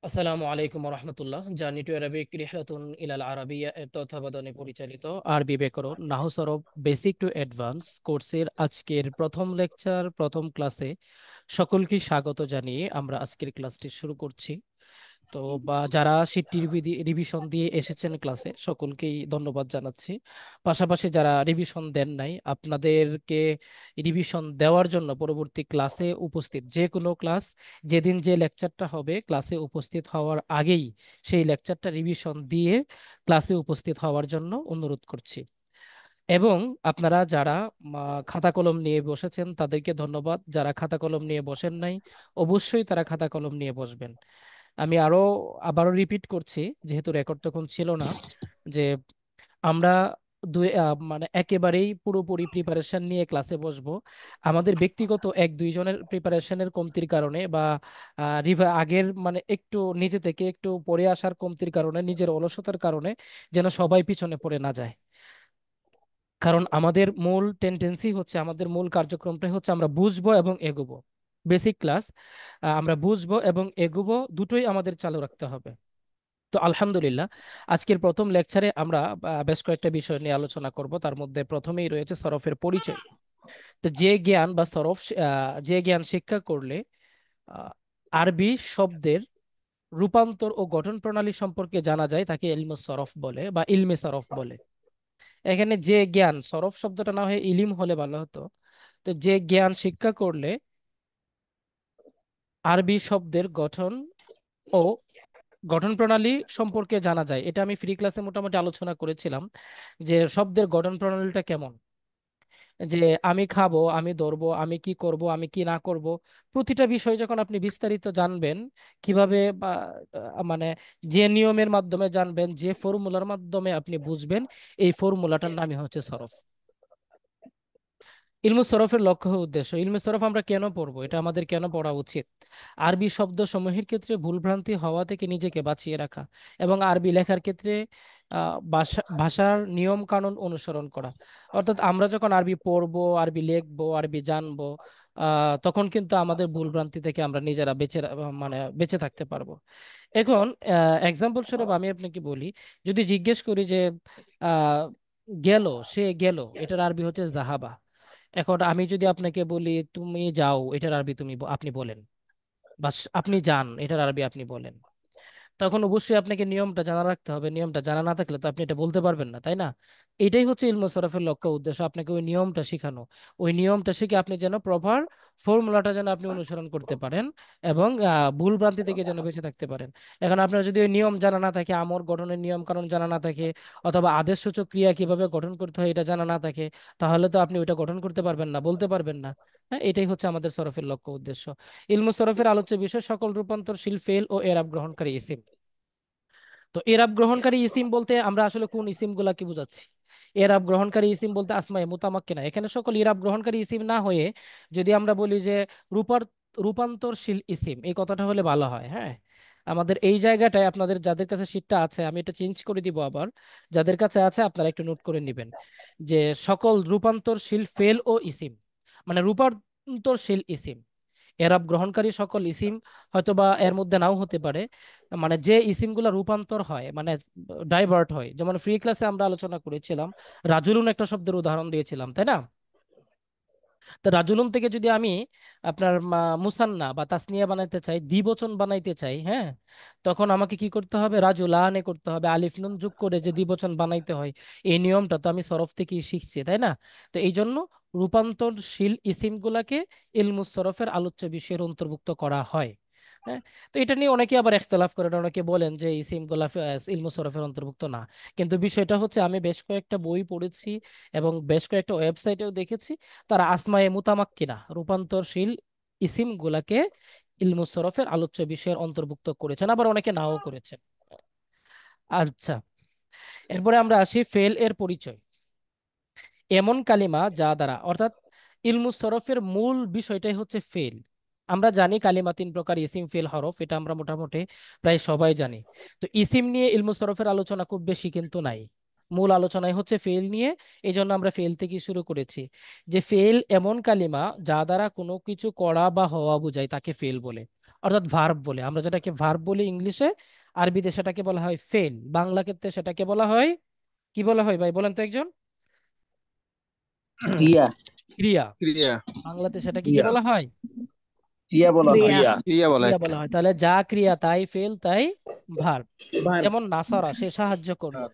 আসসালামু আলাইকুম রহমতুল্লাহ। Journey to Arabic রিহলাতুন ইলাল আরাবিয়া এর তত্ত্বাবধানে পরিচালিত আরবি ব্যাকরণ নাহু সরফ বেসিক টু অ্যাডভান্স কোর্সের আজকের প্রথম লেকচার প্রথম ক্লাসে সকলকে স্বাগত জানিয়ে আমরা আজকের ক্লাসটি শুরু করছি। তো যারা শিটটি রিভিশন দিয়ে এসেছেন ক্লাসে সকলকেই ধন্যবাদ জানাচ্ছি। পাশাপাশি যারা রিভিশন দেন নাই আপনাদেরকে রিভিশন দেওয়ার জন্য পরবর্তী ক্লাসে উপস্থিত যে কোনো ক্লাস যেদিন যে লেকচারটা হবে ক্লাসে উপস্থিত হওয়ার আগেই সেই লেকচারটা রিভিশন দিয়ে ক্লাসে উপস্থিত হওয়ার জন্য অনুরোধ করছি। এবং আপনারা যারা খাতা কলম নিয়ে বসেছেন তাদেরকে ধন্যবাদ, যারা খাতা কলম নিয়ে বসেন নাই অবশ্যই তারা খাতা কলম নিয়ে বসবেন। আমি আবারও রিপিট করছি, যেহেতু রেকর্ড তখন ছিল না, যে আমরা মানে একেবারেই পুরোপুরি প্রিপারেশন নিয়ে ক্লাসে বসবো। আমাদের ব্যক্তিগত এক দুইজনের প্রিপারেশনের কমতির কারণে বা আগের মানে একটু নিজে থেকে একটু পড়ে আসার কমতির কারণে নিজের অলসতার কারণে যেন সবাই পিছনে পড়ে না যায়। কারণ আমাদের মূল টেন্ডেন্সি হচ্ছে, আমাদের মূল কার্যক্রমটাই হচ্ছে আমরা বুঝবো এবং এগোবো। বেসিক ক্লাস আমরা বুঝবো এবং এগোবো, দুটোই আমাদের চালু রাখতে হবে। তো আলহামদুলিল্লাহ, আজকের প্রথম লেকচারে আমরা বেশ কয়েকটা বিষয় নিয়ে আলোচনা করব। তার মধ্যে প্রথমেই রয়েছে সরফের পরিচয়। তো যে জ্ঞান বা যে জ্ঞান শিক্ষা করলে আহ, আরবি শব্দের রূপান্তর ও গঠন প্রণালী সম্পর্কে জানা যায় তাকে ইলমে সরফ বলে বা ইলমে সরফ বলে। এখানে যে জ্ঞান, সরফ শব্দটা না হয়ে ইলিম হলে ভালো হতো। তো যে জ্ঞান শিক্ষা করলে আরবি শব্দের গঠন ও গঠন প্রণালী সম্পর্কে জানা যায়, এটা আমি ফ্রি ক্লাসে মোটামুটি আলোচনা করেছিলাম যে শব্দের গঠন প্রণালীটা কেমন। যে আমি খাবো, আমি ধরবো, আমি কি করব, আমি কি না করব, প্রতিটা বিষয় যখন আপনি বিস্তারিত জানবেন, কিভাবে মানে যে নিয়মের মাধ্যমে জানবেন, যে ফর্মুলার মাধ্যমে আপনি বুঝবেন, এই ফর্মুলাটার নামই হচ্ছে সরফ। ইলমু সরফের লক্ষ্য ও উদ্দেশ্য। ইলমু সরফ আমরা কেন পড়বো, এটা আমাদের কেন পড়া উচিত? আরবি শব্দ সমূহের ক্ষেত্রে ভুলভ্রান্তি হওয়া থেকে নিজেকে বাঁচিয়ে রাখা এবং আরবি লেখার ক্ষেত্রে ভাষার নিয়ম কানুন অনুসরণ করা। অর্থাৎ আমরা যখন আরবি পড়বো, আরবি লিখবো, আরবি জানবো, তখন কিন্তু আমাদের ভুলভ্রান্তি থেকে আমরা নিজেরা মানে বেঁচে থাকতে পারবো। এখন এক্সাম্পল স্বরূপ আমি আপনাকে বলি, যদি জিজ্ঞেস করি যে আহ গেল, সে গেল, এটার আরবি হচ্ছে জাহাবা। এখন আমি যদি আপনাকে বলি তুমি যাও, এটার আরবি আপনি বলেন, বা আপনি যান, এটার আরবি আপনি বলেন, তখন অবশ্যই আপনাকে নিয়মটা জানা রাখতে হবে। নিয়মটা জানা না থাকলে তো আপনি এটা বলতে পারবেন না, তাই না? এটাই হচ্ছে ইলমে সরফের লক্ষ্য উদ্দেশ্য, আপনাকে ওই নিয়মটা শেখানো। ওই নিয়মটা শিখে আপনি যেন প্রপার ফর্মুলাটা যেন আপনি অনুসরণ করতে পারেন এবং ভুল ভ্রান্তি থেকে যেন বেঁচে থাকতে পারেন। এখন আপনার যদি ওই নিয়ম জানা না থাকে, আমর গঠনের নিয়ম কানুন জানা না থাকে, অথবা আদেশসূচক ক্রিয়া কিভাবে গঠন করতে হয় এটা জানা না থাকে, তাহলে তো আপনি ওইটা গঠন করতে পারবেন না, বলতে পারবেন না। হ্যাঁ, এটাই হচ্ছে আমাদের সরফের লক্ষ্য উদ্দেশ্য। ইলমে সরফের আলোচ্য বিষয় সকল রূপান্তরশীল ফেল ও এরাব গ্রহণকারী ইসিম। তো এরাব গ্রহণকারী ইসিম বলতে আমরা আসলে কোন ইসিম গুলা কি বুঝাচ্ছি? এরাব গ্রহণকারী ইসিম বলতে আসমায়ে মুতামাক্কিনা, এখানে সকল ইরাব গ্রহণকারী ইসিম না হয়ে যদি আমরা বলি যে রূপার রূপান্তরশীল ইসিম, এই কথাটা হলে ভালো হয়। হ্যাঁ, আমাদের এই জায়গাটায় আপনাদের যাদের কাছে শীটটা আছে, আমি এটা চেঞ্জ করে দিব আবার, যাদের কাছে আছে আপনারা একটু নোট করে নেবেন যে সকল রূপান্তরশীল ফেল ও ইসিম, মানে রূপান্তরশীল ইসিম, এরাব গ্রহণকারী সকল ইসিম, হয়তোবা এর মধ্যে নাও হতে পারে, মানে যে ইসিমগুলো রূপান্তর হয়, মানে ডাইভার্ট হয়। যেমন ফ্রি ক্লাসে আমরা আলোচনা করেছিলাম, রাজুলুন একটা শব্দের উদাহরণ দিয়েছিলাম, তাই না? তো রাজুলুন থেকে যদি আমি আপনার মুসান্না বা তাসনিয়া বানাইতে চাই, দ্বিবচন বানাইতে চাই, হ্যাঁ, তখন আমাকে কি করতে হবে? রাজুলানে করতে হবে, আলিফ নুন যোগ করে যে দ্বিবচন বানাইতে হয়। এই নিয়মটা তো আমি সরফ থেকেই শিখছি, তাই না? তো এই জন্য রূপান্তরশীল ইসিম গুলাকে ইলমুস সরফের আলোচ্য বিষয়ের অন্তর্ভুক্ত করা হয়। হ্যাঁ, তো এটা নিয়ে অনেকে আবার ইখতিলাফ করেন, অনেকে বলেন যে ইসিম গুলা ইলমুস সরফের অন্তর্ভুক্ত না। কিন্তু বিষয়টা হচ্ছে, আমি বেশ কয়েকটা বই পড়েছি এবং বেশ কয়েকটা ওয়েবসাইটেও দেখেছি, তারা আসমায়ে মুতামাক্কিনা রূপান্তরশীল ইসিম গুলাকে ইলমুস সরফের আলোচ্য বিষয়ের অন্তর্ভুক্ত করেছেন, আবার অনেকে নাও করেছেন। আচ্ছা, এরপরে আমরা আসি ফেল এর পরিচয়। এমন কালিমা যা দ্বারা, অর্থাৎ ইলমুস সরফের মূল বিষয়টাই হচ্ছে ফেল। আমরা জানি কালিমা তিন প্রকার, ইসিম ফেল হরফ, এটা আমরা মোটামুটি প্রায় সবাই জানি। তো ইসিম নিয়ে ইলমুস সরফের আলোচনা খুব বেশি কিন্তু নাই, মূল আলোচনায় হচ্ছে ফেল নিয়ে। এই জন্য আমরা ফেল থেকে শুরু করেছি, যে ফেল এমন কালিমা যা দ্বারা কোনো কিছু করা বা হওয়া বোঝায় তাকে ফেল বলে। অর্থাৎ ভার্ব বলে, আমরা যেটাকে ভার্ব বলি ইংলিশে, আরবিতে সেটাকে বলা হয় ফেল, বাংলা ক্ষেত্রে সেটাকে বলা হয় কি বলা হয় ভাই, বলেন তো একজন? ক্রিয়া। ক্রিয়া। ক্রিয়া। বাংলাতে সেটাকে কি ক্রিয়া বলা হয়? ক্রিয়া বলা হয়। ক্রিয়া। ক্রিয়া বলা ক্রিয়া হয়। বলা হয়। তাহলে যা ক্রিয়া তাই ফেল তাই ভার্ব। ভার্ব। যেমন নাসারা, সে সাহায্য করলো,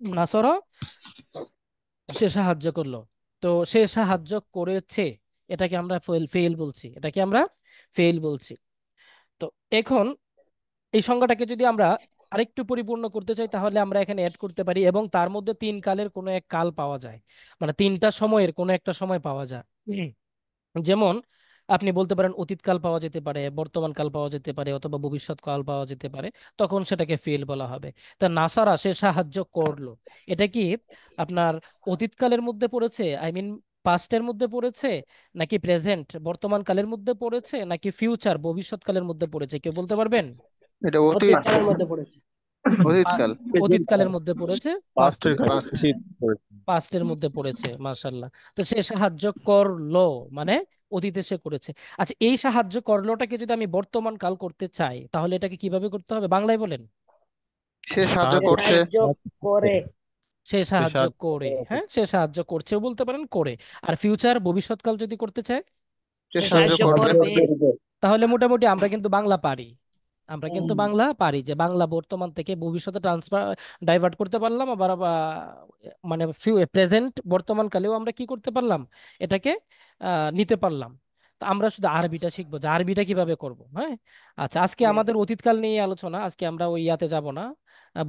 নাসারা সে সাহায্য করলো, তো সে সাহায্য করেছে, এটাকে আমরা ফেল ফেল বলছি, এটাকে আমরা ফেল বলছি। তো এখন এই সংজ্ঞাটাকে যদি আমরা আরেকটু পরিপূর্ণ করতে চাই, তাহলে আমরা এখানে অ্যাড করতে পারি এবং তার মধ্যে তিন কালের কোনো এক কাল পাওয়া যায়, মানে তিনটা সময়ের কোনো একটা সময় পাওয়া যায়। যেমন আপনি বলতে পারেন অতীতকাল পাওয়া যেতে পারে, বর্তমান কাল পাওয়া যেতে পারে, অথবা ভবিষ্যৎ কাল পাওয়া যেতে পারে, তখন সেটাকে ফেল বলা হবে। তা নাসারা সে সাহায্য করলো, এটা কি আপনার অতীতকালের মধ্যে পড়েছে, আই মিন পাস্টের মধ্যে পড়েছে, নাকি প্রেজেন্ট বর্তমান কালের মধ্যে পড়েছে, নাকি ফিউচার ভবিষ্যৎ কালের মধ্যে পড়েছে, কেউ বলতে পারবেন? এটা অতীত। অতীতকালের মধ্যে পড়েছে। অতীতকাল। অতীতকালের মধ্যে পড়েছে, পাস্ট, পাস্টের কাছে পাস্ট। অতীত পড়েছে। পাস্টের মধ্যে পড়েছে, মার্শাল্লাহ। তো সে সাহায্য করলো মানে অতীতে সে করেছে। আচ্ছা, এই সাহায্য করলোটাকে যদি আমি বর্তমান কাল করতে চাই, তাহলে এটাকে কিভাবে করতে হবে বাংলায় বলেন? সে সাহায্য সাহায্য সে করছে। সাহায্য করে। সে সে সাহায্য সাহায্য করে, করে। হ্যাঁ, সে সাহায্য করছেও বলতে পারেন, করে। আর ফিউচার ভবিষ্যৎকাল যদি করতে চাই, সে সে সাহায্য সাহায্য করবে। করবে। তাহলে মোটামুটি আমরা কিন্তু বাংলা পারি, আমরা কিন্তু হুম। বাংলা পারি, যে বাংলা বর্তমান থেকে ভবিষ্যতে ট্রান্সফার ডাইভার্ট করতে পারলাম, আবার মানে প্রেজেন্ট বর্তমান কালেও আমরা কি করতে পারলাম, এটাকে নিতে পারলাম। তো আমরা শুধু আরবিটা শিখবো, যে আরবিটা কিভাবে করব, হ্যাঁ। আচ্ছা, আজকে আমাদের অতীতকাল নিয়ে আলোচনা, আজকে আমরা ওই ইয়াতে যাব না,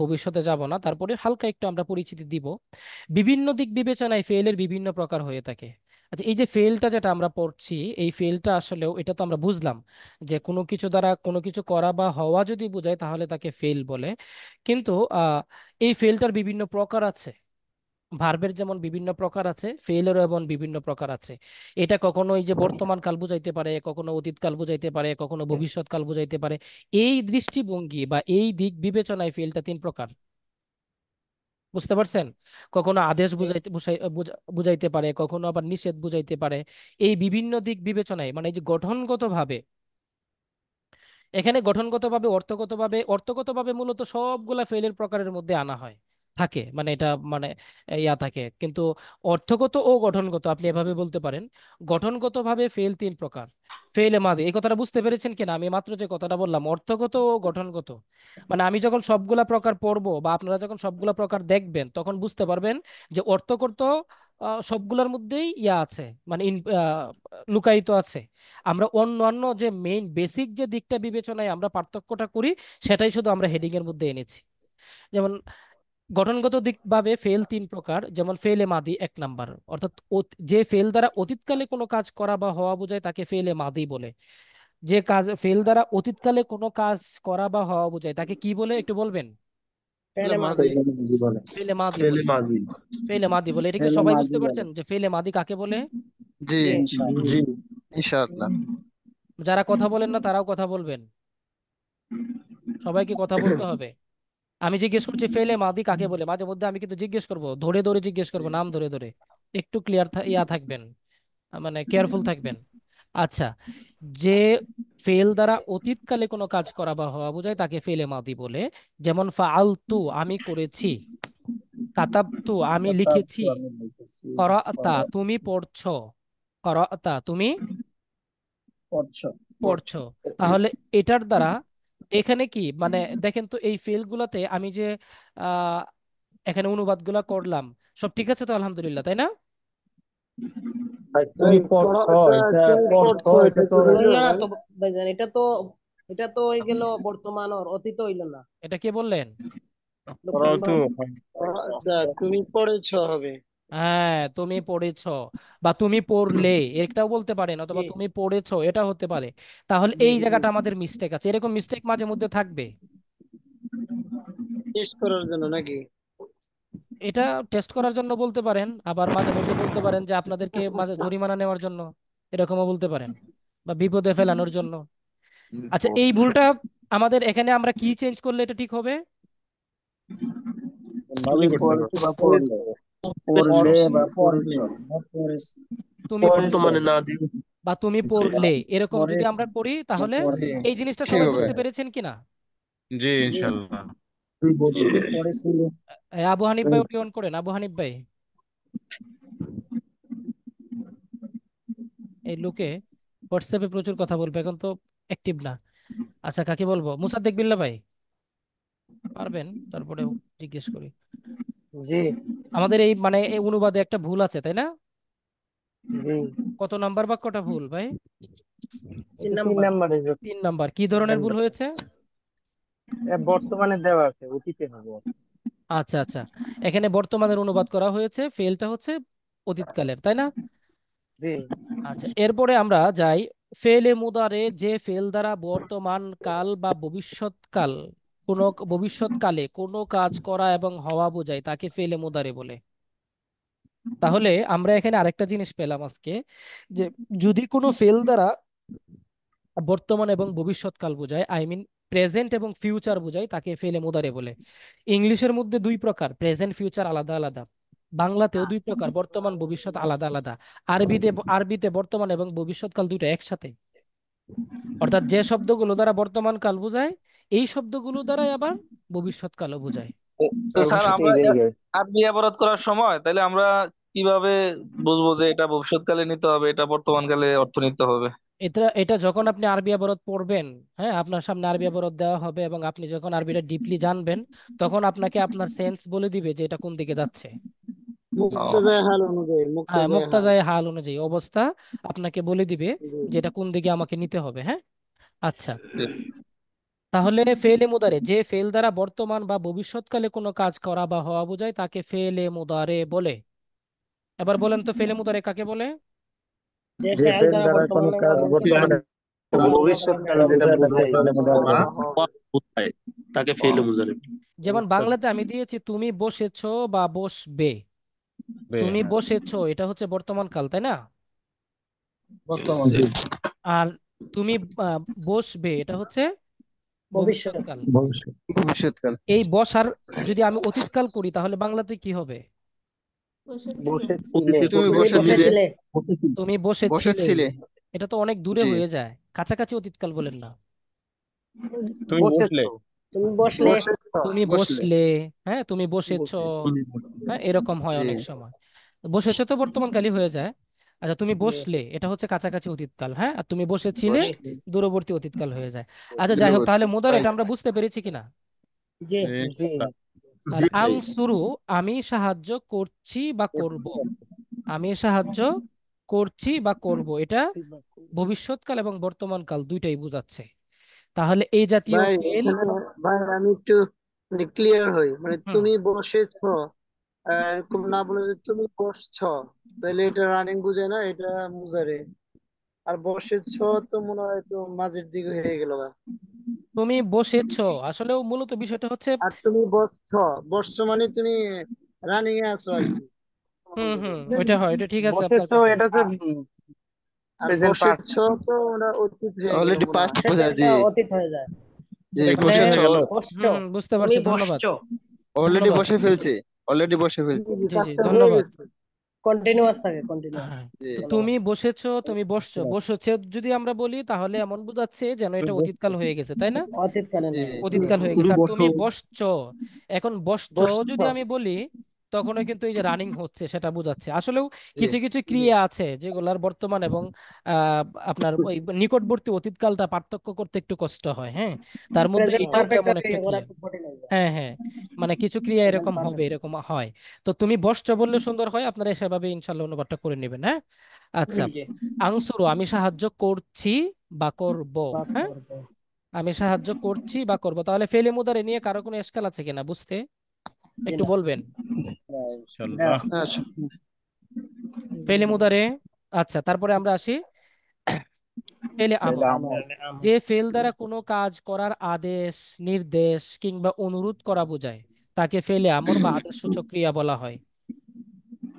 ভবিষ্যতে যাব না, তারপরে হালকা একটু আমরা পরিচিতি দিব। বিভিন্ন দিক বিবেচনায় ফেলের বিভিন্ন প্রকার হয়ে থাকে। আচ্ছা, এই যে ফেলটা যেটা আমরা পড়ছি, এই ফেলটা আসলেও এটা তো আমরা বুঝলাম যে কোনো কিছু দ্বারা কোনো কিছু করা বা হওয়া যদি বোঝায় তাহলে তাকে ফেল বলে। কিন্তু এই ফেলটার বিভিন্ন প্রকার আছে, ভার্বের যেমন বিভিন্ন প্রকার আছে, ফেলেরও এমন বিভিন্ন প্রকার আছে। এটা কখনো এই যে বর্তমান কাল বুঝাইতে পারে, কখনো অতীতকাল বুঝাইতে পারে, কখনো ভবিষ্যৎ কাল বুঝাইতে পারে। এই দৃষ্টিভঙ্গি বা এই দিক বিবেচনায় ফেলটা তিন প্রকার, বুঝতে পারছেন? কখনো আদেশ বুঝাইতে পারে, কখনো আবার নিষেধ বুঝাইতে পারে। এই বিভিন্ন দিক বিবেচনায়, মানে এই যে গঠনগতভাবে, এখানে গঠনগতভাবে অর্থগতভাবে মূলত সবগুলা ফেলের প্রকারের মধ্যে আনা হয়, থাকে, মানে এটা মানে ইয়া থাকে, কিন্তু অর্থগত ও গঠনগত আপনি এভাবে বলতে পারেন। গঠনগতভাবে ফেল তিন প্রকার। ফেলে মাদি, এই কথাটা বুঝতে পেরেছেন কিনা? আমি মাত্র যে কথাটা বললাম অর্থগত ও গঠনগত, মানে আমি যখন সবগুলা প্রকার পড়বো বা আপনারা যখন সবগুলা প্রকার দেখবেন তখন বুঝতে পারবেন যে অর্থগত সবগুলোর মধ্যেই ইয়া আছে, মানে লুকায়িত আছে। আমরা অন্যান্য যে মেইন বেসিক যে দিকটা বিবেচনায় আমরা পার্থক্যটা করি, সেটাই শুধু আমরা হেডিং এর মধ্যে এনেছি। যেমন গঠনগত দিক ভাবে ফেল তিন প্রকার, যেমন ফেলে মাদি এক নাম্বার, অর্থাৎ যে ফেল দ্বারা অতীতকালে কোনো কাজ করা বা হওয়া বোঝায় তাকে ফেলে মাদি বলে। যে কাজ ফেল দ্বারা অতীতকালে কোনো কাজ করা বা হওয়া বোঝায় তাকে কি বলে একটু বলবেন? ফেলে মাঝি। মাঝি। বলে ফেলে মাদি ছেলে বলে। মাঝি। ফেলে মাদি বলে, এটা কি ছেলে সবাই বুঝতে মাঝি বলে। পারছেন যে ফেলে মাদি কাকে বলে? জি। জি। ইনশাআল্লাহ। জি। ইনশাআল্লাহ। যারা কথা বলেন না তারাও কথা বলবেন, সবাইকে কথা বলতে হবে। আমি জিজ্ঞেস করছি ফেলে মাদি কাকে বলে, মাঝে মধ্যে আমি কিন্তু জিজ্ঞেস করব, ধরে ধরে জিজ্ঞেস করব, নাম ধরে ধরে। একটু ক্লিয়ার ইয়া থাকবেন, মানে কেয়ারফুল থাকবেন। আচ্ছা, যে ফেল দ্বারা অতীতকালে কোনো কাজ করা বা হওয়া বোঝায় তাকে ফেলে মাদি বলে। যেমন ফাআলতু আমি করেছি, কাতাবতু আমি অর্থাৎ লিখেছি, আমি লিখেছি, করাআতা তুমি পড়ছো, করাআতা তুমি পড়ছ। পড়ছো। তাহলে এটার দ্বারা এখানে কি মানে দেখেন তো, এই ফেল গুলাতে আমি যে আহ এখানে অনুবাদগুলা করলাম, সব ঠিক আছে তো আলহামদুলিল্লাহ, তাই না? ভাই তুমি পড়ছো, এটা তুমি পড়ছো, পড়ছো, এটা তো হইলো না তো ভাইজান, এটা তো, এটা তো হয়ে গেল বর্তমান আর অতীত হইলো না। এটা কে বললেন? লোকমান পড়াও তো ভাই। তুমি পড়েছ হবে। হ্যাঁ, তুমি পড়েছো বা তুমি পড়লে, এটাও বলতে পারেন, জি অথবা তুমি পড়েছো, এটা হতে পারে। তাহলে জি এই জি। জায়গাটা আমাদের মিস্টেক আছে, এরকম মিস্টেক মাঝে মধ্যে থাকবে। টেস্ট করার জন্য নাকি? এটা টেস্ট করার জন্য বলতে পারেন, আবার মাঝে মধ্যে বলতে পারেন যে আপনাদেরকে মাঝে জরিমানা নেওয়ার জন্য, এরকমও বলতে পারেন, বা বিপদে ফেলানোর জন্য। আচ্ছা, এই ভুলটা আমাদের এখানে আমরা কি চেঞ্জ করলে এটা ঠিক হবে? মাঝে তুমি করতে পড়েছো পারো। বা পড়লে, পড়লে পড়ছো, বা পড়েছ, পড়লে। বা পড়েছি। তুমি পড়েছ পড়েছো বর্তমানে না দিয়ে বা তুমি জি পড়লে, এরকম যদি পড়েছি আমরা করি তাহলে জি এই জিনিসটা ঠিক সবাই হবে। বুঝতে পেরেছেন কিনা? জি ইনশাল্লাহ। তুই বলতে পড়েছিলি আবু হানিফ ভাই ওটি অন করেন, আবু হানিফ ভাই। এই লোকে হোয়াটসঅ্যাপে প্রচুর কথা বলবে, এখন তো অ্যাক্টিভ না। আচ্ছা, কাকে বলবো? মুসাদ্দেক বিল্লাহ ভাই পারবেন? তারপরেও জিজ্ঞেস করি। জি আমাদের এই মানে এই অনুবাদে একটা ভুল আছে, তাই না? জি কত নাম্বার বাক্যটা ভুল ভাই? 3 এটা 3 নাম্বার। নাম্বারে 3 নাম্বার। কি ধরনের ভুল হয়েছে? বর্তমানে দেওয়া আছে, অতীতে হবে। আচ্ছা আচ্ছা, এখানে বর্তমানের অনুবাদ করা হয়েছে, ফেলটা হচ্ছে অতীতকালের, তাই না? জি আচ্ছা, এরপরে আমরা যাই ফেলে মুদারে, যে ফেল দ্বারা বর্তমান কাল বা ভবিষ্যৎকাল, কোনো ভবিষ্যৎকালে কোনো কাজ করা এবং হওয়া বোঝায়, তাকে ফেলে মুদারে বলে। তাহলে আমরা এখানে আরেকটা জিনিস পেলাম আজকে, যে যদি কোনো ফেল দ্বারা বর্তমান এবং ভবিষ্যৎকাল বোঝায়, আই মিন প্রেজেন্ট এবং ফিউচার বোঝায়, তাকে ফেলে মুদারে বলে। ইংলিশের মধ্যে দুই প্রকার, প্রেজেন্ট ফিউচার আলাদা আলাদা। বাংলাতেও দুই প্রকার, বর্তমান ভবিষ্যৎ আলাদা আলাদা। আরবিতে বর্তমান এবং ভবিষ্যৎকাল দুইটা একসাথে। অর্থাৎ যে শব্দগুলো দ্বারা বর্তমান কাল বোঝায়, এই শব্দগুলো দ্বারাই আবার ভবিষ্যৎকালও বোঝায়। তো তো স্যার অবশ্যই আমরা এই জায়গায় আরবি ইবারত করার সময় তাহলে আমরা কিভাবে বুঝবো যে এটা ভবিষ্যৎকালে নিতে হবে, এটা বর্তমানকালে অর্থ নিতে হবে? এটা এটা যখন আপনি আরবি অবরোধ পড়বেন, হ্যাঁ, আপনার সামনে আরবি অবরোধ দেওয়া হবে এবং আপনি যখন আরবিটা ডিপলি জানবেন, তখন আপনাকে আপনার সেন্স বলে দিবে যে এটা কোন দিকে যাচ্ছে। ও, মুক্তাজায় হাল অনুযায়ী, হ্যাঁ, মুক্তাজায় হাল। মুক্তাজায়ে হাল অনুযায়ী অবস্থা আপনাকে বলে দিবে জি। যে এটা কোন দিকে আমাকে নিতে হবে। হ্যাঁ, আচ্ছা, জি। তাহলে ফেলে মুদারে, যে ফেল দ্বারা বর্তমান বা ভবিষ্যৎকালে কোনো কাজ করা বা হওয়া বোঝায়, তাকে ফেলে মুদারে বলে। এবার বলেন তো ফেলে মুদারে কাকে বলে? যে যে ফেল ফেল দ্বারা দ্বারা কোনো বর্তমানে বা কাজ ভবিষ্যৎকালে বর্তমানে ভবিষ্যৎকালে যেটা বোঝায় তাকে বোঝায় ফেলে মুদারে বলে। বোঝায় তাকে ফেইলে মুজারে যেমন বাংলাতে আমি দিয়েছি তুমি বসেছো বা বসবে। তুমি বসেছো, এটা হচ্ছে বর্তমান কাল, তাই না? বর্তমান জি আর তুমি আহ, বসবে, এটা হচ্ছে ভবিষ্যৎ। ভবিষ্যৎকাল। ভবিষ্যৎ ভবিষ্যৎকাল। এই বসার যদি আমি অতীতকাল করি, তাহলে বাংলাতে কি হবে? বসেছিলে তুমি তুমি বসেছিলে। বসেছিলে। তুমি বসেছিলে। বসেছিলে। এটা তো অনেক দূরে জি হয়ে যায়, কাছাকাছি অতীতকাল বলেন না। তুমি বসলে তুমি বসলে। বসেছ। তুমি বসলে। বসলে, হ্যাঁ, তুমি বসেছো, হ্যাঁ, এরকম হয় জি অনেক সময়। বসেছো তো বর্তমানকালই হয়ে যায়। আচ্ছা, তুমি বসলে, এটা হচ্ছে কাছাকাছি অতীতকাল, হ্যাঁ, আর তুমি বসেছিলে বসলে। দূরবর্তী অতীতকাল হয়ে যায়। আচ্ছা, যাই হোক, দূরবর্তী। তাহলে মুদার তাই। এটা আমরা বুঝতে পেরেছি কিনা? যে জি তাহলে আনসুরু, আমি সাহায্য করছি বা করব। আমি সাহায্য করছি বা করব, এটা ভবিষ্যৎকাল এবং বর্তমানকাল দুইটাই বোঝাচ্ছে। তাহলে এই জাতীয় ভাই ফেল, এখানে ভাই আমি একটু ক্লিয়ার হই, মানে হুম, তুমি বসেছ, এরকম না বলে যে তুমি বসছ, তাহলে এটা রানিং বুঝায় না, এটা মুজারে। আর বসেছ তো মনে হয় একটু মাঝের দিকে হয়ে গেল ভাই। তুমি বসেছো, আসলেও মূলত বিষয়টা হচ্ছে, আর তুমি বসছ, বসছ মানে তুমি রানিং এ আছো আর কি। হুম হুম, ওইটা হয়, এটা ঠিক আছে আপনার বসেছো, কথা। এটা তো আর প্রেজেন্ট পাস্ট। বসেছ তো ওটা অতীত হয়ে গেল অলরেডি মনে পাস্ট হয়। বোঝা। সেটা জি অতীত হয়ে যায়। জি মানে বসেছ। হয়ে গেল। বসছো, হুম, বুঝতে তুমি পারছি, ধন্যবাদ। বসছো। অলরেডি ধন্যবাদ। বসে ফেলছে। অলরেডি বসে জি ফেলছে। জি, জি জি, কাজটা হয়ে ধন্যবাদ। গেছে। কন্টিনিউয়াস থাকে, কন্টিনিউয়াস। হ্যাঁ, জি তো ধন্যবাদ। তুমি বসেছো, তুমি বসছো, বসেছে যদি আমরা বলি, তাহলে এমন বোঝাচ্ছে যেন এটা অতীতকাল হয়ে গেছে, তাই না? অতীতকালে জি নেই। অতীতকাল হয়ে তুমি গেছে। আর বসো তুমি বসছো, এখন বসছো বসছ। যদি আমি বলি, তখনও কিন্তু এই যে রানিং হচ্ছে সেটা বোঝাচ্ছে। আসলেও জি কিছু কিছু ক্রিয়া আছে যেগুলার বর্তমান এবং আহ, আপনার ওই নিকটবর্তী অতীতকালটা পার্থক্য করতে একটু কষ্ট হয়। হ্যাঁ, তার মধ্যে প্রেজেন্ট এটাও পারফেক্ট তেমন আর একটা ওরা ক্রিয়া। খুব কঠিন হয়ে যায়। হ্যাঁ হ্যাঁ, মানে কিছু ক্রিয়া প্রেজেন্ট এরকম হবে, পারফেক্ট এরকম হয়। তো তুমি বসছো বললে সুন্দর হয়, আপনারা সেভাবে ইনশাল্লাহ অনুবাদটা করে নেবেন। হ্যাঁ, আচ্ছা, জি আনসুরু, আমি সাহায্য করছি বা করব। বা হ্যাঁ, করবো। আমি সাহায্য করছি বা করব। তাহলে ফেলে মুদারে নিয়ে কারো কোনো এশকাল আছে কিনা বুঝতে? জি একটু না। বলবেন। ইনশাল্লাহ। হ্যাঁ ফেলে মুদারে। আচ্ছা, তারপরে আমরা আসি ফেলে আমর। যে ফেল দ্বারা কোনো কাজ করার আদেশ, নির্দেশ কিংবা অনুরোধ করা বোঝায়, তাকে ফেলে আমর বা আদেশ সূচক ক্রিয়া বলা হয়।